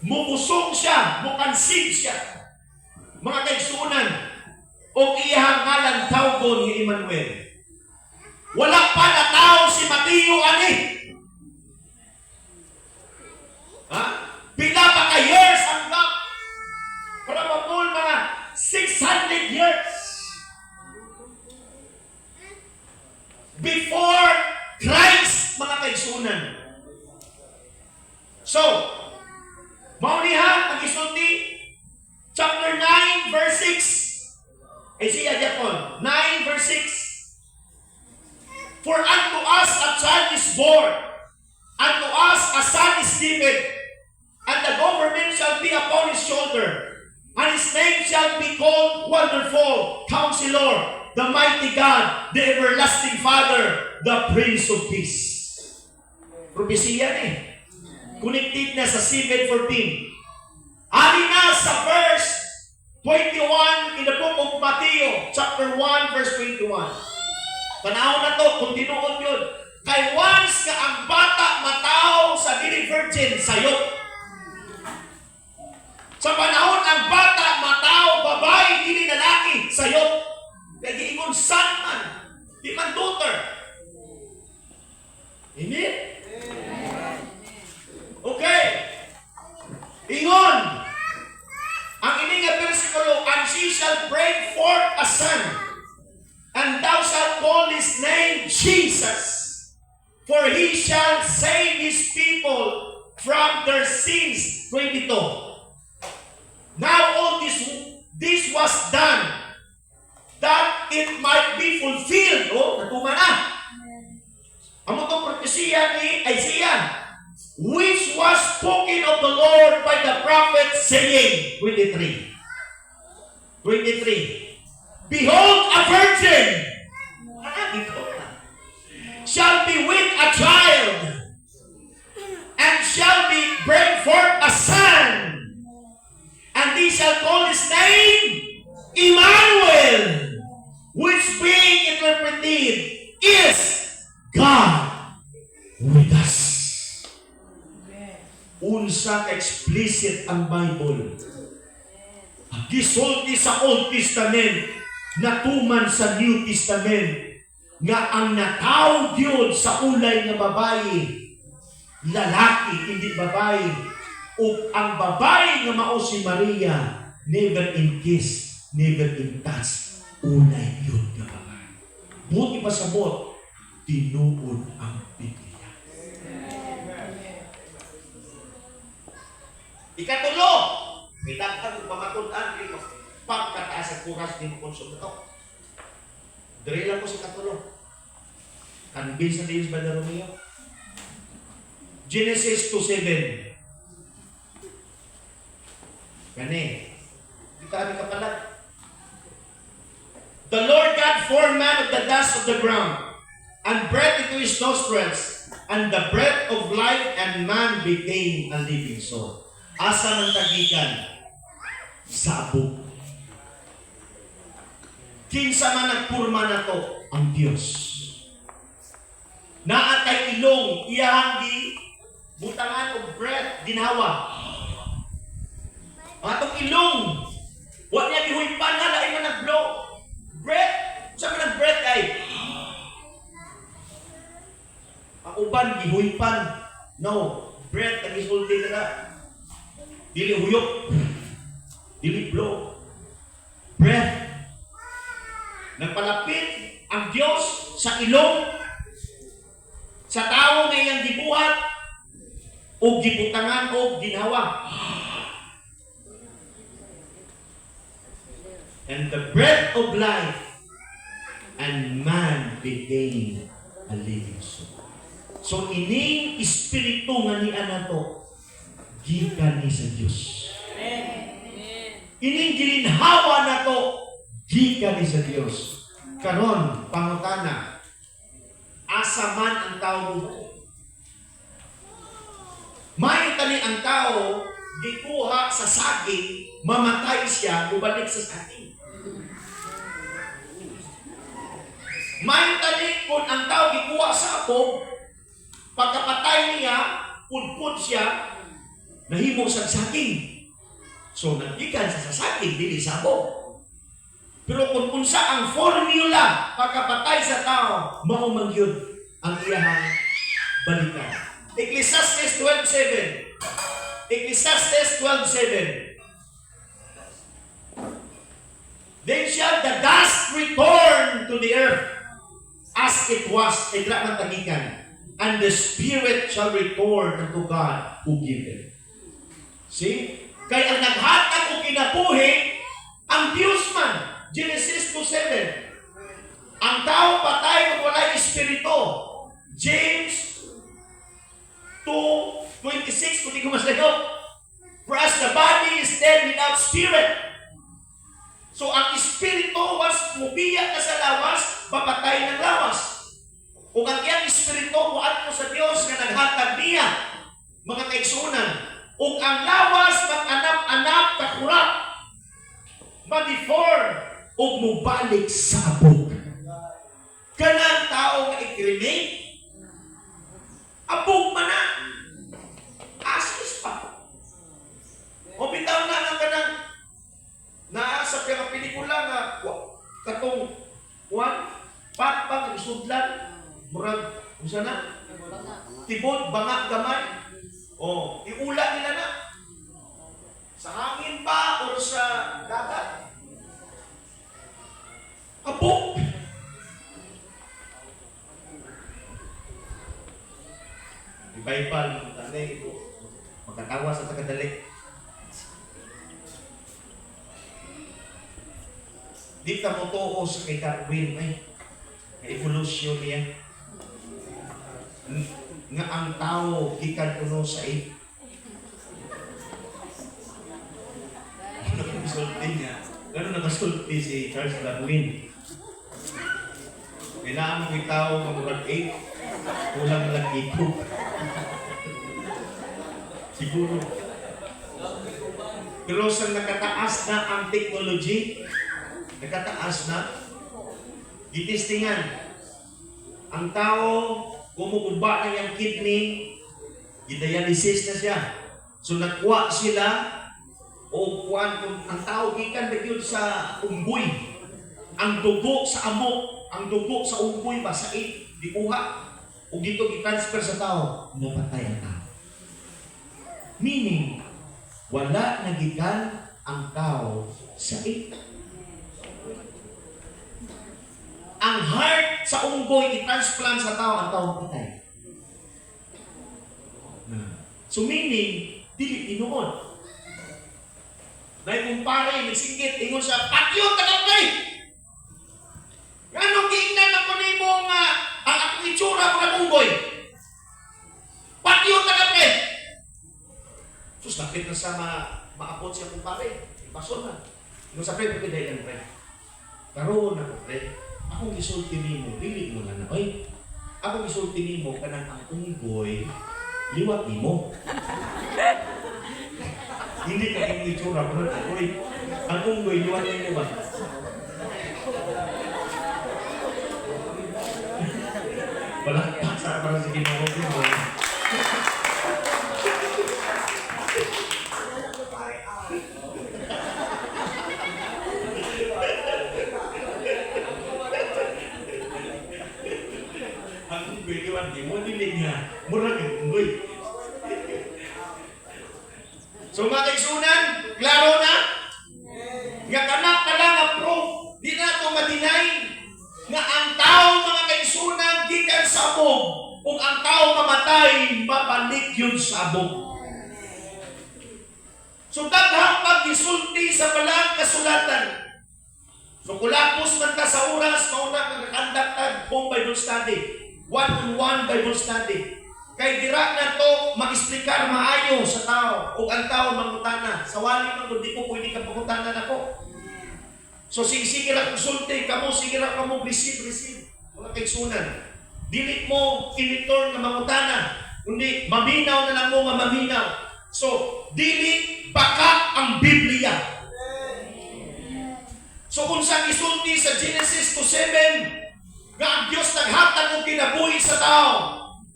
Mubusog siya, mukansig siya. Mga kaigsunan, o iyang ngalan tawgon ni Emmanuel. Wala pa na tao si Mateo ani. Pila pa ka years ang gap? Probable mga 600 years. Before Christ, mga kaigsunan. So, maunihan ang isulti, chapter 9, verse 6. Isaiah Japon, 9, verse 6. For unto us a child is born, unto us a son is given, and the government shall be upon his shoulder, and his name shall be called Wonderful, Counselor, the Mighty God, the Everlasting Father, the Prince of Peace. Propesya ni. Connected na sa 7:14. Ari na sa verse 21 in the book of Matthew, chapter 1, verse 21. Panahon na to, kung tinuod yun. Kay once ka ang bata matao sa dili virgin, sayot. Sa panahon ang bata matao, babae, dili lalaki, sayot. Kaya giingon son man, di man daughter. Amen? Okay. Ingon. Ang ini nga bersikulo, and she shall bring forth a son, and thou shalt call his name Jesus, for he shall save his people from their sins. 22. Now all this was done, that it might be fulfilled. Oh, natuma na. Ang itong propesya ni Isaiah, which was spoken of the Lord by the prophet, saying, 23. 23. Behold, a virgin shall be with a child, and shall be bring forth a son, and they shall call his name Emmanuel, which being interpreted is God with us. Unsa ka explicit ang Bible. Gisulti sa Old Testament, natuman sa New Testament, nga ang natawag yun sa ulay nga babae, lalaki, hindi babae, o ang babae nga mao si Maria, never in kiss, never in touch, ulay yun nga babae. Buti pa sa bot, tinuod ang Biblia. Ikatulo, may dagdag pamatunan dito, pagkataas ang kuras din mo konsumo ito. Dari lang ko sa katulo. Convince na din ba na Romeo? Genesis 2:7. Gani. Kita kami kapalag. The Lord God formed man of the dust of the ground, and breathed into his nostrils, and the breath of life, and man became a living soul. Asa ng tagikan? Sabog. Kinsa man nagpurma na to? Ang Diyos. Naatay ilong, iyahang di butangan o breath, ginawa. Ang atong ilong, wala niya gihuipan na, lain man nag-blow. Breath, saan man nag-breath ay? Ang uban, gihuipan. No, breath, nag-isulti na. Dili huyok, dili blow. Breath. Nagpalapit ang Diyos sa ilong, sa tao na iyang gibuhat, o gibutangan o ginawa. And the breath of life, and man became a living soul. So ining espiritu nga ni anato, gikan ni sa Diyos. Ining gilinhawa na to, gikan ni sa Diyos. Karon, pangutana, asa man ang tao mo? May tani ang tao, gikuha sa saging, mamatay siya, bubalik sa saging. May tani kung ang tao gikuha sa apog, pagkapatay niya, pudpud siya, nahimo sa saging. So, nagdikan sa saging, dili sa apog. Pero kung unsa ang formula pagkapatay sa tao, mao man yun ang iyahang balikan. Ecclesiastes 12:7. Ecclesiastes 12:7. Then shall the dust return to the earth as it was, idra man tagikan, and the spirit shall return unto God who gave it. See? Kaya ang naghatag o kinabuhi, ang Diyos man. Genesis 2:7. Ang tao patay kung walay espiritu. James 2:26, kung di ko maslayo. For as the body is dead without spirit. So ang espiritu was mubiya ka sa lawas, papatay ng lawas. Kung ang iyang espiritu buhat mo sa Diyos na naghatag niya, mga kaigsunan, kung ang lawas mag-anap-anap kakurap, ma-deform, o mubalik sa abog. Kanang tao nga i-cremate, abog man na. Asis pa. O bitaw na ang kanang naa sa mga pelikula nga katong patpang isudlan, murag, kung na? Tibod, bangak gamay. O, iula nila na. Sa hangin pa o sa dagat. Abog! Di Bible, tanay ito, magkatawa sa tagadalik. Di ka mo toho sa kay Darwin, evolution niya. Nga ang tao, gikan kuno sa ape. Ano nakasulti niya? Gano'n masulti si Charles Darwin. Kailangan mo itaw ng murag 8, kulang lang ito. Siguro. Pero sa nakataas na ang technology, nakataas na, gitistingan. Ang tao, kumukuba na yung kidney, dialysis na siya. So nakuha sila, o kuwan, ang tao gikan na yun sa unggoy. Ang dugo sa amok, ang dugo sa unggoy ba, sa di kuha. O dito i-transfer sa tao, napatay ang tao. Meaning, wala nagikan ang tao sa ang heart sa unggoy i-transplant sa tao, ang tao patay. So meaning, dili tinuod. Naikumpare, nagsinggit, ingon siya, patyo tagapay! Anong giingnan ako ni mo nga ang akong itsura ko ng unggoy? Patyo tagapay! Sus, nakit na sa maapot siya kumpare. Ipasol na. Ingon sa pre, papiday lang pre. Karoon ako pre. Akong isulti nimo, dili mo na oy. Akong isulti nimo kanang ang unggoy, liwat nimo. Hindi ka yung itsura, bro. Oy, ang unggoy, liwat nimo ba? Wala pa para sa ginawag mo. Di mo dilig nga, murag yung unggoy. So mga kaigsunan, klaro na? Nga kanak na lang ang proof, di na ito madinay, nga ang tao mga kaigsunan, gikan sa abog, kung ang tao mamatay, babalik yun sa abog. So daghang pag-isulti sa balang kasulatan. So kulapos man ka sa oras, mauna kang nakandaktan kung Bible study. One-on-one Bible study. Kay dira na to mag-explicar maayo sa tao o ang tao mangutana. Sa wali man di ko pwede ka pangutanan ako. So sige ra konsulte kamo, sige ra kamo receive. Mga kaigsunan. Dili mo in-return nga mangutana, kundi maminaw na lang mo nga maminaw. So dili baka ang Biblia. So kung saan isulti sa Genesis 2:7, nga ang Diyos naghatag og kinabuhi sa tao.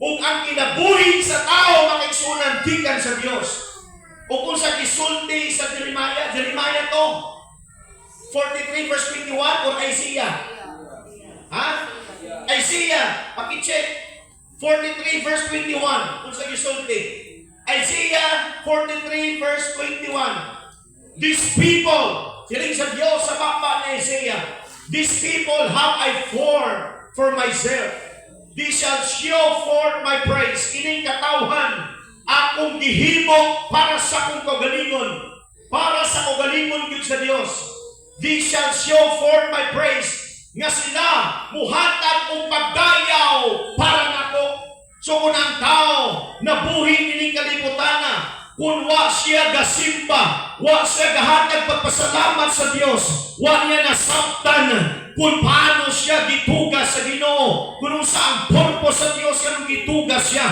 Ug ang kinabuhi sa tao makigsunan gikan sa Dios. Ug kung sa gisulti sa Jeremiah to 43 verse 21 or Isaiah. Ha? Isaiah, paki-check. 43 verse 21 kung sa gisulti. Isaiah 43 verse 21. These people, siling sa Dios sa baba ni Isaiah, these people have I formed for myself. They shall show forth my praise. Ining katawhan, akong gihimo para sa akong kagalingon. Para sa kagalingon yun sa Dios. They shall show forth my praise. Nga sila, muhatag og pagdayaw para nako. So kung ang tao, nabuhi ining kaliputana, kung wa siya gasimba, wa siya gahatag pagpasalamat sa Dios, wa niya nasabtan kung paano siya gitugas sa Ginoo, kung saan purpose sa Dios kanang gitugas siya.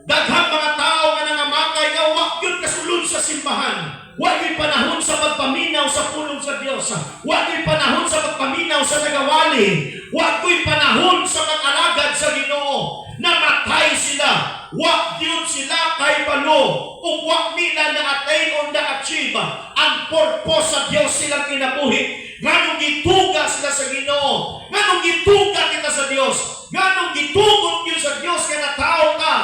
Daghang mga tao nga nangamatay nga wa gyud kasulod sa simbahan. Wa gyud panahon sa pagpaminaw sa pulong sa Dios. Wa gyud panahon sa pagpaminaw sa nagawali. Wa gyud panahon sa pag-alagad sa Ginoo. Namatay sila. Wa gyud sila kay balo. Ug wa nila na-attain o na-achieve ang purpose sa Dios silang kinabuhi. Nganong gituga sila sa Ginoo. Nganong gituga kita sa Dios. Nganong gitugot yun sa Dios kaya natao ka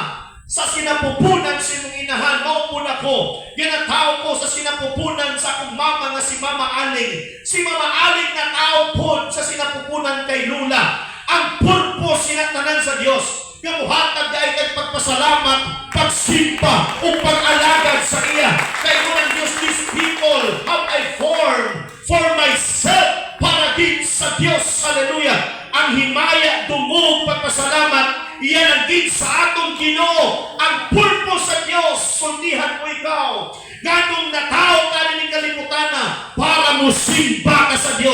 sa sinapupunan sa imong inahan. Maupun ako. Kaya natao ko sa sinapupunan sa akong mama nga si Mama Aling. Si Mama Aling na tao po sa sinapupunan kay Lula. Ang purpose sinatanan sa Dios. Kamuhatag dahil kay pagpasalamat, pagsimpa, o pag-alagad sa iya. Kaya ko ng Diyos, these people have I formed for myself para din sa Diyos. Hallelujah. Ang himaya, dumog, pagpasalamat, iyan ang din sa atong Ginoo. Ang purpose sa Diyos, sundihan mo ikaw. Ganong natao ka rin ng kaliputana para mo simba ka sa Diyos.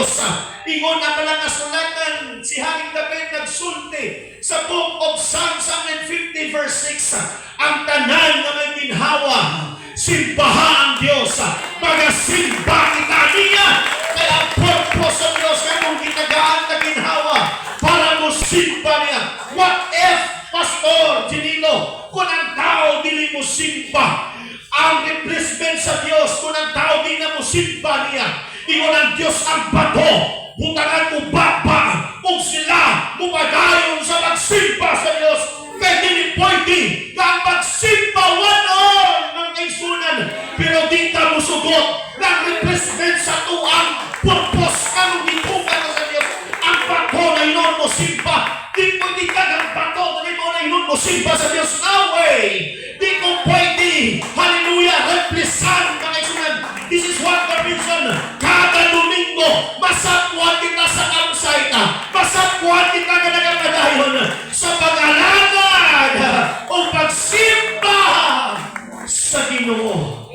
Ingon ang mga kasulatan, si Haring David nagsulti sa Book of Psalms 150 verse 6, ang tanan na may ginhawa, simbaha ang Diyos, magasimba kita niya, kaya ang purpose ng Diyos, kanong gitagaan na ginhawa, para mo simba niya. What if, Pastor Ginilo, kung ang tao dili mo simba, ang replacement sa Diyos, kung ang tao di na mo simba niya, ingon ang Diyos ang bato, butangan mo baba, kung sila mupadayon sa magsimba sa Diyos, kaya hindi pwede na ang magsimba one-on ng kaisunan, pero di ta mo sugot ng replacement sa tuang purpose kang ditukan sa Diyos. Ang bato na inon mo simba, di pwede ka ng bato na inon mo simba sa Diyos. No way! Di ko pwede, hallelujah, represent mga kaisunan. This is what the reason. Kada Domingo, masapwan kita sa campsite. Masapwan kita na nagapadayon sa pag-alagad o pagsimba sa Ginoo.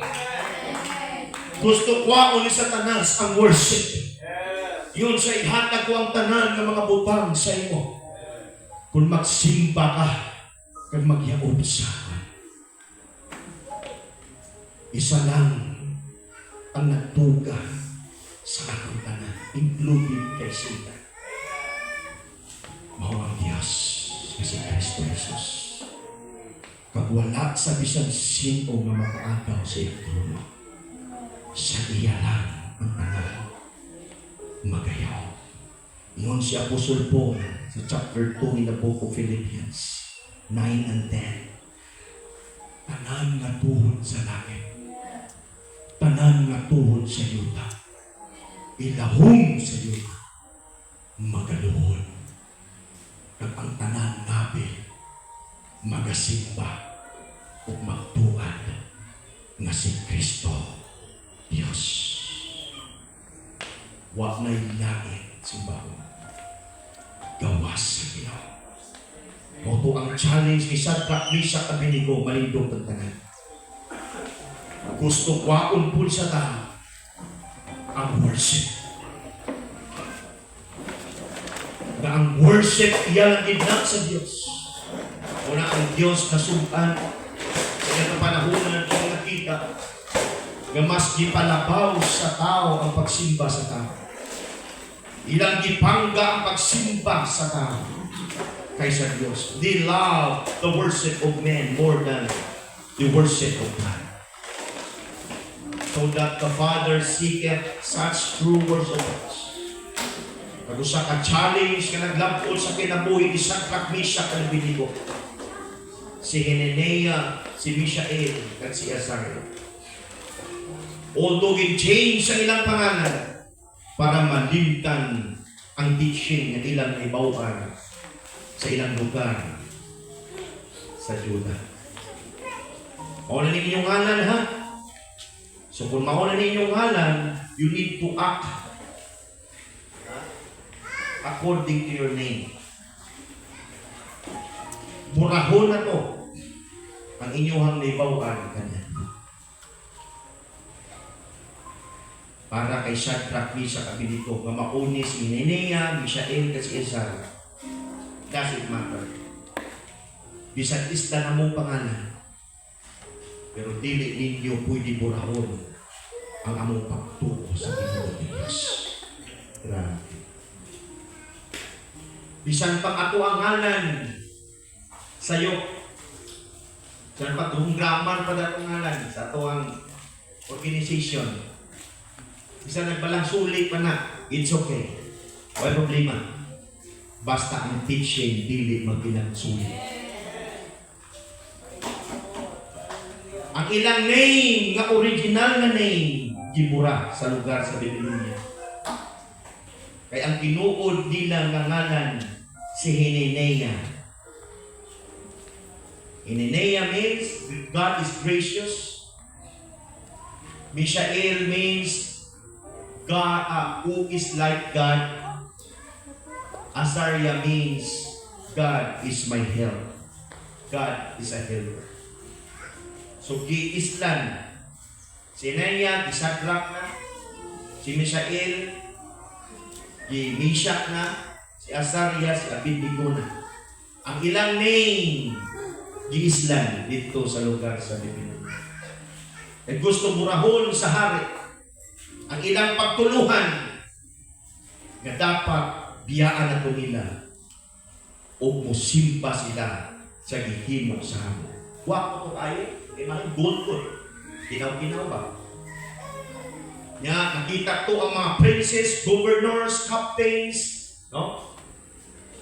Gusto ko ulit sa tanas ang worship. Yun sa ihatag ko ang tanan ng mga butang sa imo. Kung magsimba ka, kag magyaob sa akin. Isa lang ang nagtuga sa akong tanan, including kay Satan. Mao ang Diyos kasi Kristo Jesus. Kag wala sa bisan sino nga makaagaw sa iyong trono, sa iya lang ang tanan magayaw. Noon si Apostol Paul sa chapter 2 in the book of Philippians 9 and 10, tanan nga tuhod sa langit, tanan nga tuhod sa yuta, ilahong sa yuta, magaluhod, kag ang tanan nabi magasimba o magtuad nga si Kristo Diyos. Wa na'y langit simbahan, gawas sa Ginoo. Oto ang challenge ni Shadrach, Meshach, at Abednego, malindong ang tanan. Gusto kwaon po sa tao ang worship. Na ang worship iyan ang gidnak sa Diyos. Una ang Diyos nasumpan sa ilang panahonan kung nakita na mas gipalabaw sa tao ang pagsimba sa tao. Ilang gipangga ang pagsimba sa tao kaysa Diyos. They love the worship of men more than the worship of God. So that the Father seeketh such true worshipers. Pag usa ka challenge ka naglabot sa kinabuhi ni Shadrach, Meshach, at Abednego, si Hananiah, si Mishael, at si Azariah. Although i-change sa ilang pangalan para malimtan ang teaching ng ilang ibawan sa ilang lugar sa Judah. Mauna ninyo inyong ngalan, ha? So kung mauna ninyo inyong ngalan, you need to act according to your name. Burahon na to ang inyong naibawan kanya. Para kay Shadrach, Meshach, at Abednego nga mauni si Hananiah, Mishael, at si Azariah. Doesn't matter. Bisan isla na mong pangalan, pero dili ninyo pwede burahon ang among pagtuo sa Ginoo ni Diyos. Grabe. Bisan pang ato ang ngalan sayo, bisan pag grammar pa daw ang ngalan sa ato ang organization, bisan nagbalang sulit pa na, it's okay. Wala problema. Basta ang teaching dili magpinagsulit. Ang ilang name, nga original na name, gibura sa lugar sa Babylonia. Kaya ang tinuod nila nga ngalan si Hananiah. Hananiah means God is gracious. Mishael means God who is like God. Azariah means God is my help. God is a helper. So, gi-islan. Si Hananiah, si Shadrach na, si Mishael, si Meshach na, si Azaria, si Abednego na. Ang ilang name, giislan dito sa lugar sa Biblia. At gusto murahon sa hari ang ilang pagtuluhan na dapat biyaan na nila o musimba sila sa gihimo sa hari. Wako to kayo, mga gold ko. Kinaw-kinaw ba? Nakita to ang mga princes, governors, captains, no?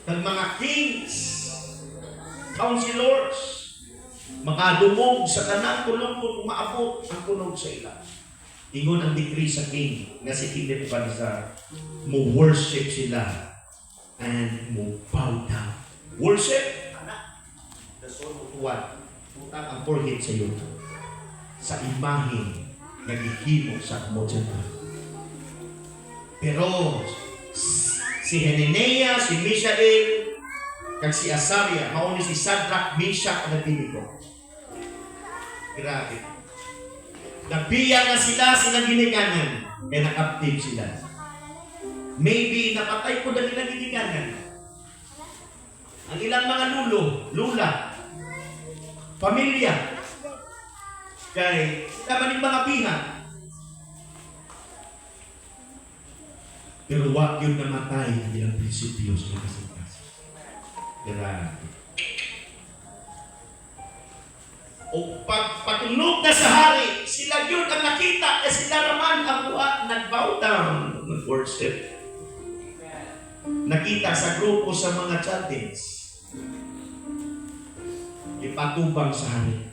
Ng mga kings, counselors, makadumog sa kanang kulong kung maabot ang kunog sa ila. Ingon ang decree sa king na si King Nebuchadnezzar, mo worship sila and mo bow down. Worship, anak. Dason mo tuwan. Tutang ang forehead sa iyo. Sa imahe nagihimo sa Mojabar. Pero si Hananiah, si Mishael, kag si Azaria, mauni si Shadrach, Meshach, at Abednego. Grabe. Nabiya na sila silang ginikanan, kaya nakaptive sila. Maybe napatay po na nilang ginikanan. Ang ilang mga lula, pamilya, kay laban ng mga pihan. Pero wag yun namatay ang ilang prinsipyo sa kasikas. Grabe. O pagpatunog na sa hari, sila yun ang nakita at sila naman ang buhat nag-bow down, nag-worship. Nakita sa grupo sa mga Chaldeans, ipatubang sa hari.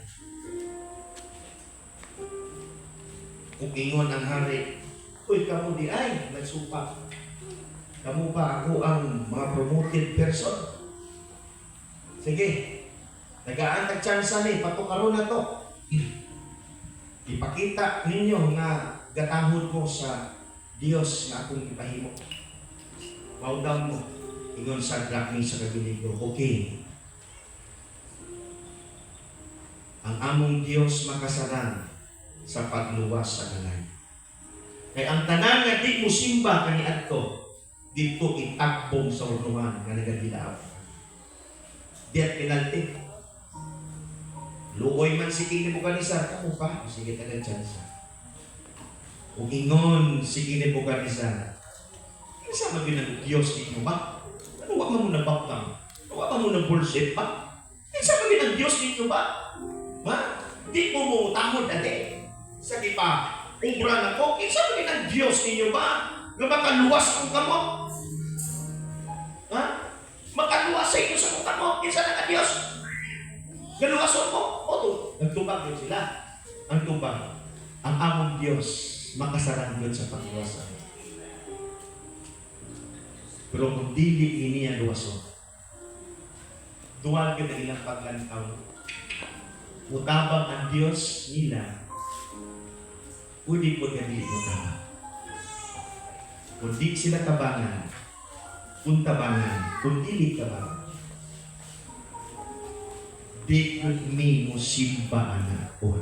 Kung ingon ang hari, uy, kamu di ay, nagsupak. Kamu ba ako ang mga promoted person? Sige, nag-aantag tsansa ni, patukaroon na to. Ipakita ninyo nga gatahod mo sa Diyos na akong ipahimo. Bow down mo. Ingon sa Shadrach, Meshach, at Abednego, okay. Ang among Diyos makasaran sa pagluwas sa kalay. Kaya ang tanan nga di mo simba kaniadto, dito itakbong sa unuhan nga nagadilaw. Diyan penalty. Luoy man si King Nebuchadnezzar, kamu pa? Sige tagang tsansa. Kung ingon si King Nebuchadnezzar, isa man yun ang Diyos ninyo ba? Ano wag mo na baptang? Wag mo na bullshit ba? Isa man yun ang Diyos ninyo ba? Ha? Di mo mo tamod ate. Sige pa, ubra na ko, isa man yun ang Diyos ninyo ba? Nga makaluwas ang kamot? Ha? Makaluwas sa inyo sa kong kamot? Isa na ka Diyos? Galuwason mo? O to, nagtubag yun sila. Ang tubag, ang among Diyos, makasaran yun sa pagluwasan. Pero kung dili niya luwason, duwal yun ang ilang paglantaw. Mutabang ang Diyos nila, udi po na dili mutabang. Kung di sila tabangan, kung tabangan, kung dili tabangan, di good me mo simba anak ko.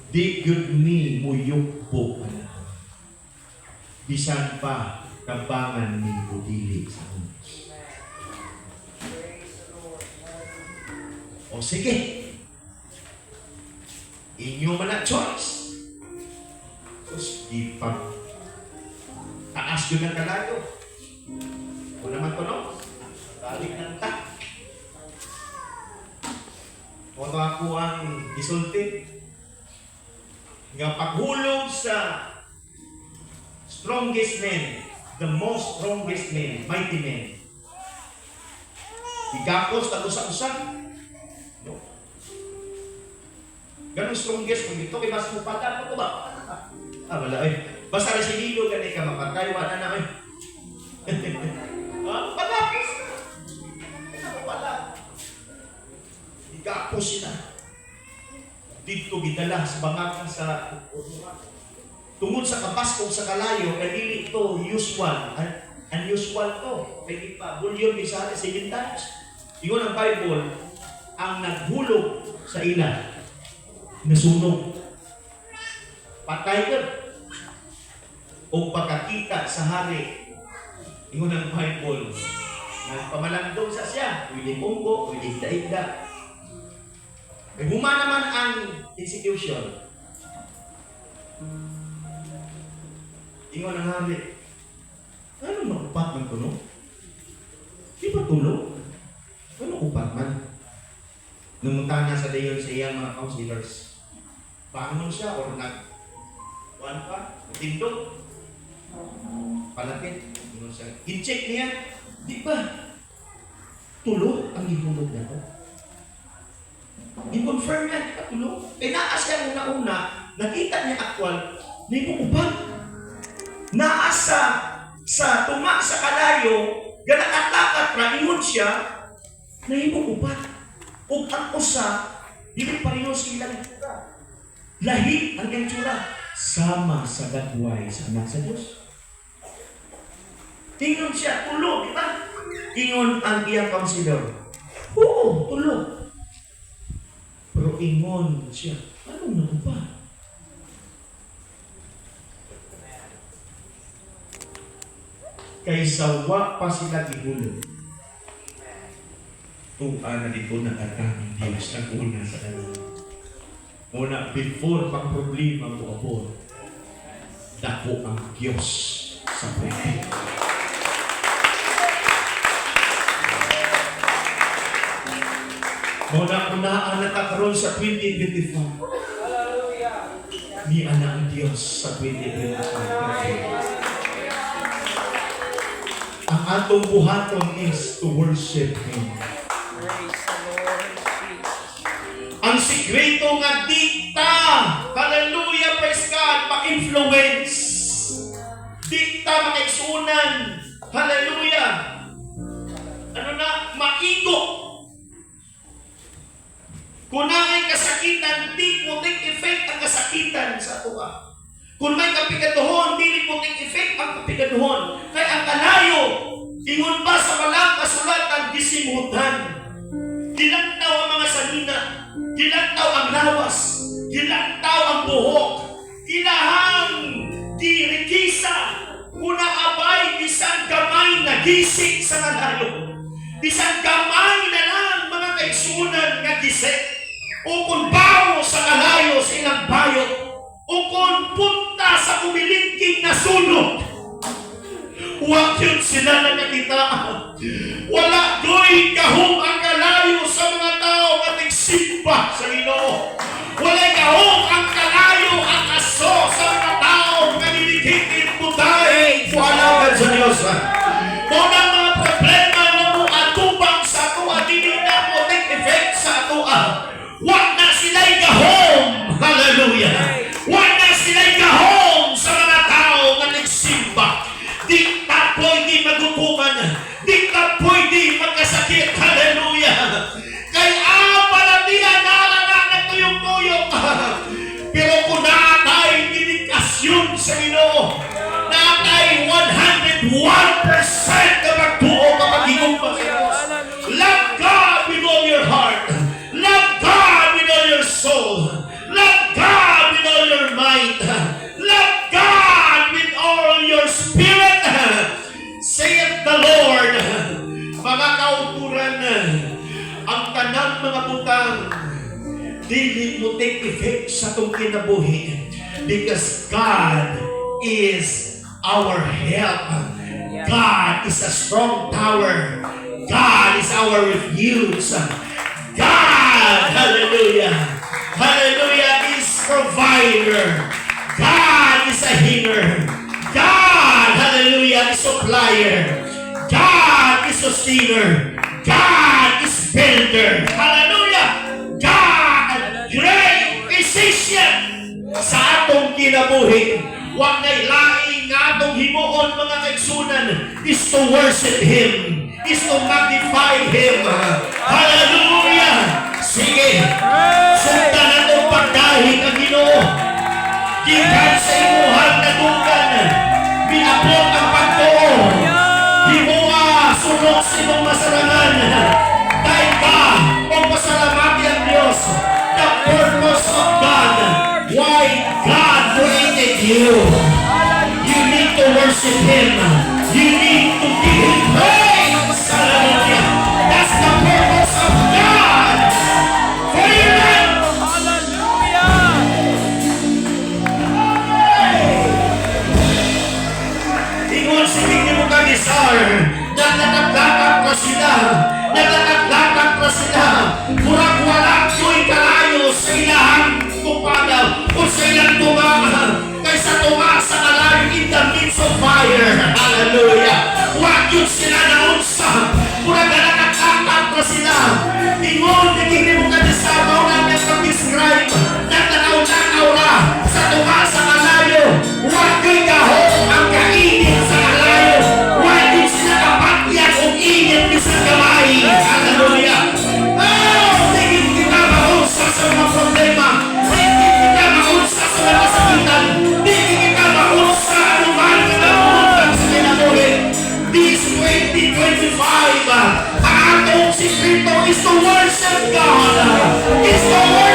Di good me mo yukbo anak ko. Bisan pa tabangan ni budili sa unos. O sige, inyo man ang choice. Tapos ipag taas yun ang kalayo. Kung naman ko no, balik ng tak. Kung ako ang isulti, nga paghulog sa strongest men, the most strongest men, mighty men. Igapos na usa-usa. No. Ganun strongest kung ito, kay mas mupata mo ba? Wala eh. Basta rin si Lilo, ganit ka mapatay, wala na eh. Pagapos na. Ano wala? Igapos sila. Dito gidala sa bangakan sa tungod sa kapaskog sa kalayo, kaya dili ito usual. Unusual to. Kaya pa, bulyon bisa 7 times. Ingon ang Bible, ang naghulog sa ila, nasunog. Patay ka. O pagkakita sa hari, Ingon ang Bible. Nagpamalandong sa siya. Pwede pungko, pwede daigda. May huma naman ang institution. Ingon ang hamit. Ano makupat man kuno? Di ba tulog? Ano upat man? Namutana sa dayon sa iyang mga counselors. Bangon siya or kuan pa? Tindog? Palapit. Ingon siya. In-check niya. Di ba? Tulog ang ihulog na to. I-confirm niya, katulog. Eh naas siya una-una, nakita niya aktwal, may pukupan. Naas sa tuma sa kalayo, ganakatakot na ingon siya, nahipukupan. Ug ang usa, dili pareho silang itsura. Lahi ang itsura. Sama sa gagway sa anak sa Diyos. Ingon siya, tulog, di ba? Ingon ang iyang counselor. Oo, tulog. Pero ingon siya, anong nakupa? Kaysa wa pa sila gihulog. Tuan na dito na ang Diyos ang una sa kanila. Una, before pang problema mo abot, dako ang Diyos sa problema. Muna-unaan nakakaroon sa 2025. Ni anak ang Diyos sa 2025. Ang atong buhaton is to worship Him. Ang sikreto nga dikta, hallelujah, praise God, ma-influence. Dikta, makaigsunan, hallelujah. Ano na, maigo. Kung may kasakitan, di mo take effect ang kasakitan sa tuwa. Kung may kapigaduhon, di mo take effect ang kapigaduhon. Kaya ang kalayo, ingon ba sa malang kasulatan, disimutan. Dilantaw ang mga sanina, dilantaw ang lawas, dilantaw ang buhok, ilahang dirikisa, kuna abay, isang gamay na gisik sa kalayo. Isang gamay na lang mga kaigsunan nga gisik. O kung bawo sa kalayo sa ilang bayot, o kung punta sa kumilingking na sulok, huwag yun sila na nakita. Wala do'y kahong ang kalayo sa mga tao at nagsimba sa Ginoo. Wala kahong ang kalayo ang aso sa mga tao na nilikikit putay. Wala ka sa Diyos. Kung ang mga problema na mo atubang sa ato at hindi na mo take effect sa ato, wag na sila'y gahom. Hallelujah. Wag na sila'y gahom sa mga tao na nagsimba. Di ka pwede magutuman. Di ka pwede magkasakit. Hallelujah. Kaya palatihan na tuyong-tuyong. Pero kung natay dedikasyon sa Ginoo, natay 101% na magtuo kapag hinumpa sa Diyos. Love God with all your heart. Love God with all your soul. Love God with all your might. Love God with all your spirit. Saith the Lord. Mga kauturan, ang tanang mga butang, dili mo take effect sa itong kinabuhi. Because God is our help. God is a strong tower. God is our refuge. God, hallelujah, hallelujah, is provider. God is a healer. God, hallelujah, is supplier. God is sustainer. God is builder. Hallelujah. God, great physician sa atong kinabuhi. Huwag na ilaing nga atong himuon mga kaigsunan is to worship Him, is to magnify Him. Hallelujah! Sige, sundan atong pagdahig ang Ginoo. Gikan sa imuhang nadugan, binabot ang pagtuo. Himuha, sunod sa imong masarangan. Dahil ka, kung pasalamati ang Diyos, the purpose of God, why God created you. You need to worship Him. You need to give Him praise. Hallelujah. That's the purpose of God for your life. Ingon si King Nebuchadnezzar, nagtataglakan ko sila, nagtataglakan ko sila, murag walang yo'y kalayo sa ilahang tupadaw o sa ilang tumahan, kaysa tumasa kalayo in the midst of fire. Hallelujah! Huwag yun sila naunsa, murag nagtataglakan ko sila. Ingon ni King Nebuchadnezzar, mauna niya pag-describe, nagtatagaw-tagaw ra sa tumasa kalayo, huwag yo'y kahong ang kainit sa kalayo, huwag yun sila kapatyan o init ni sa kamay. Hallelujah! Oh, tingin kita maunsa sa mga problema, tingin kita maunsa sa mga kasakitan, tingin kita maunsa anuman na napuntan sa kinabuhi. This 2025, ang atong sikrito is to worship God, is to worship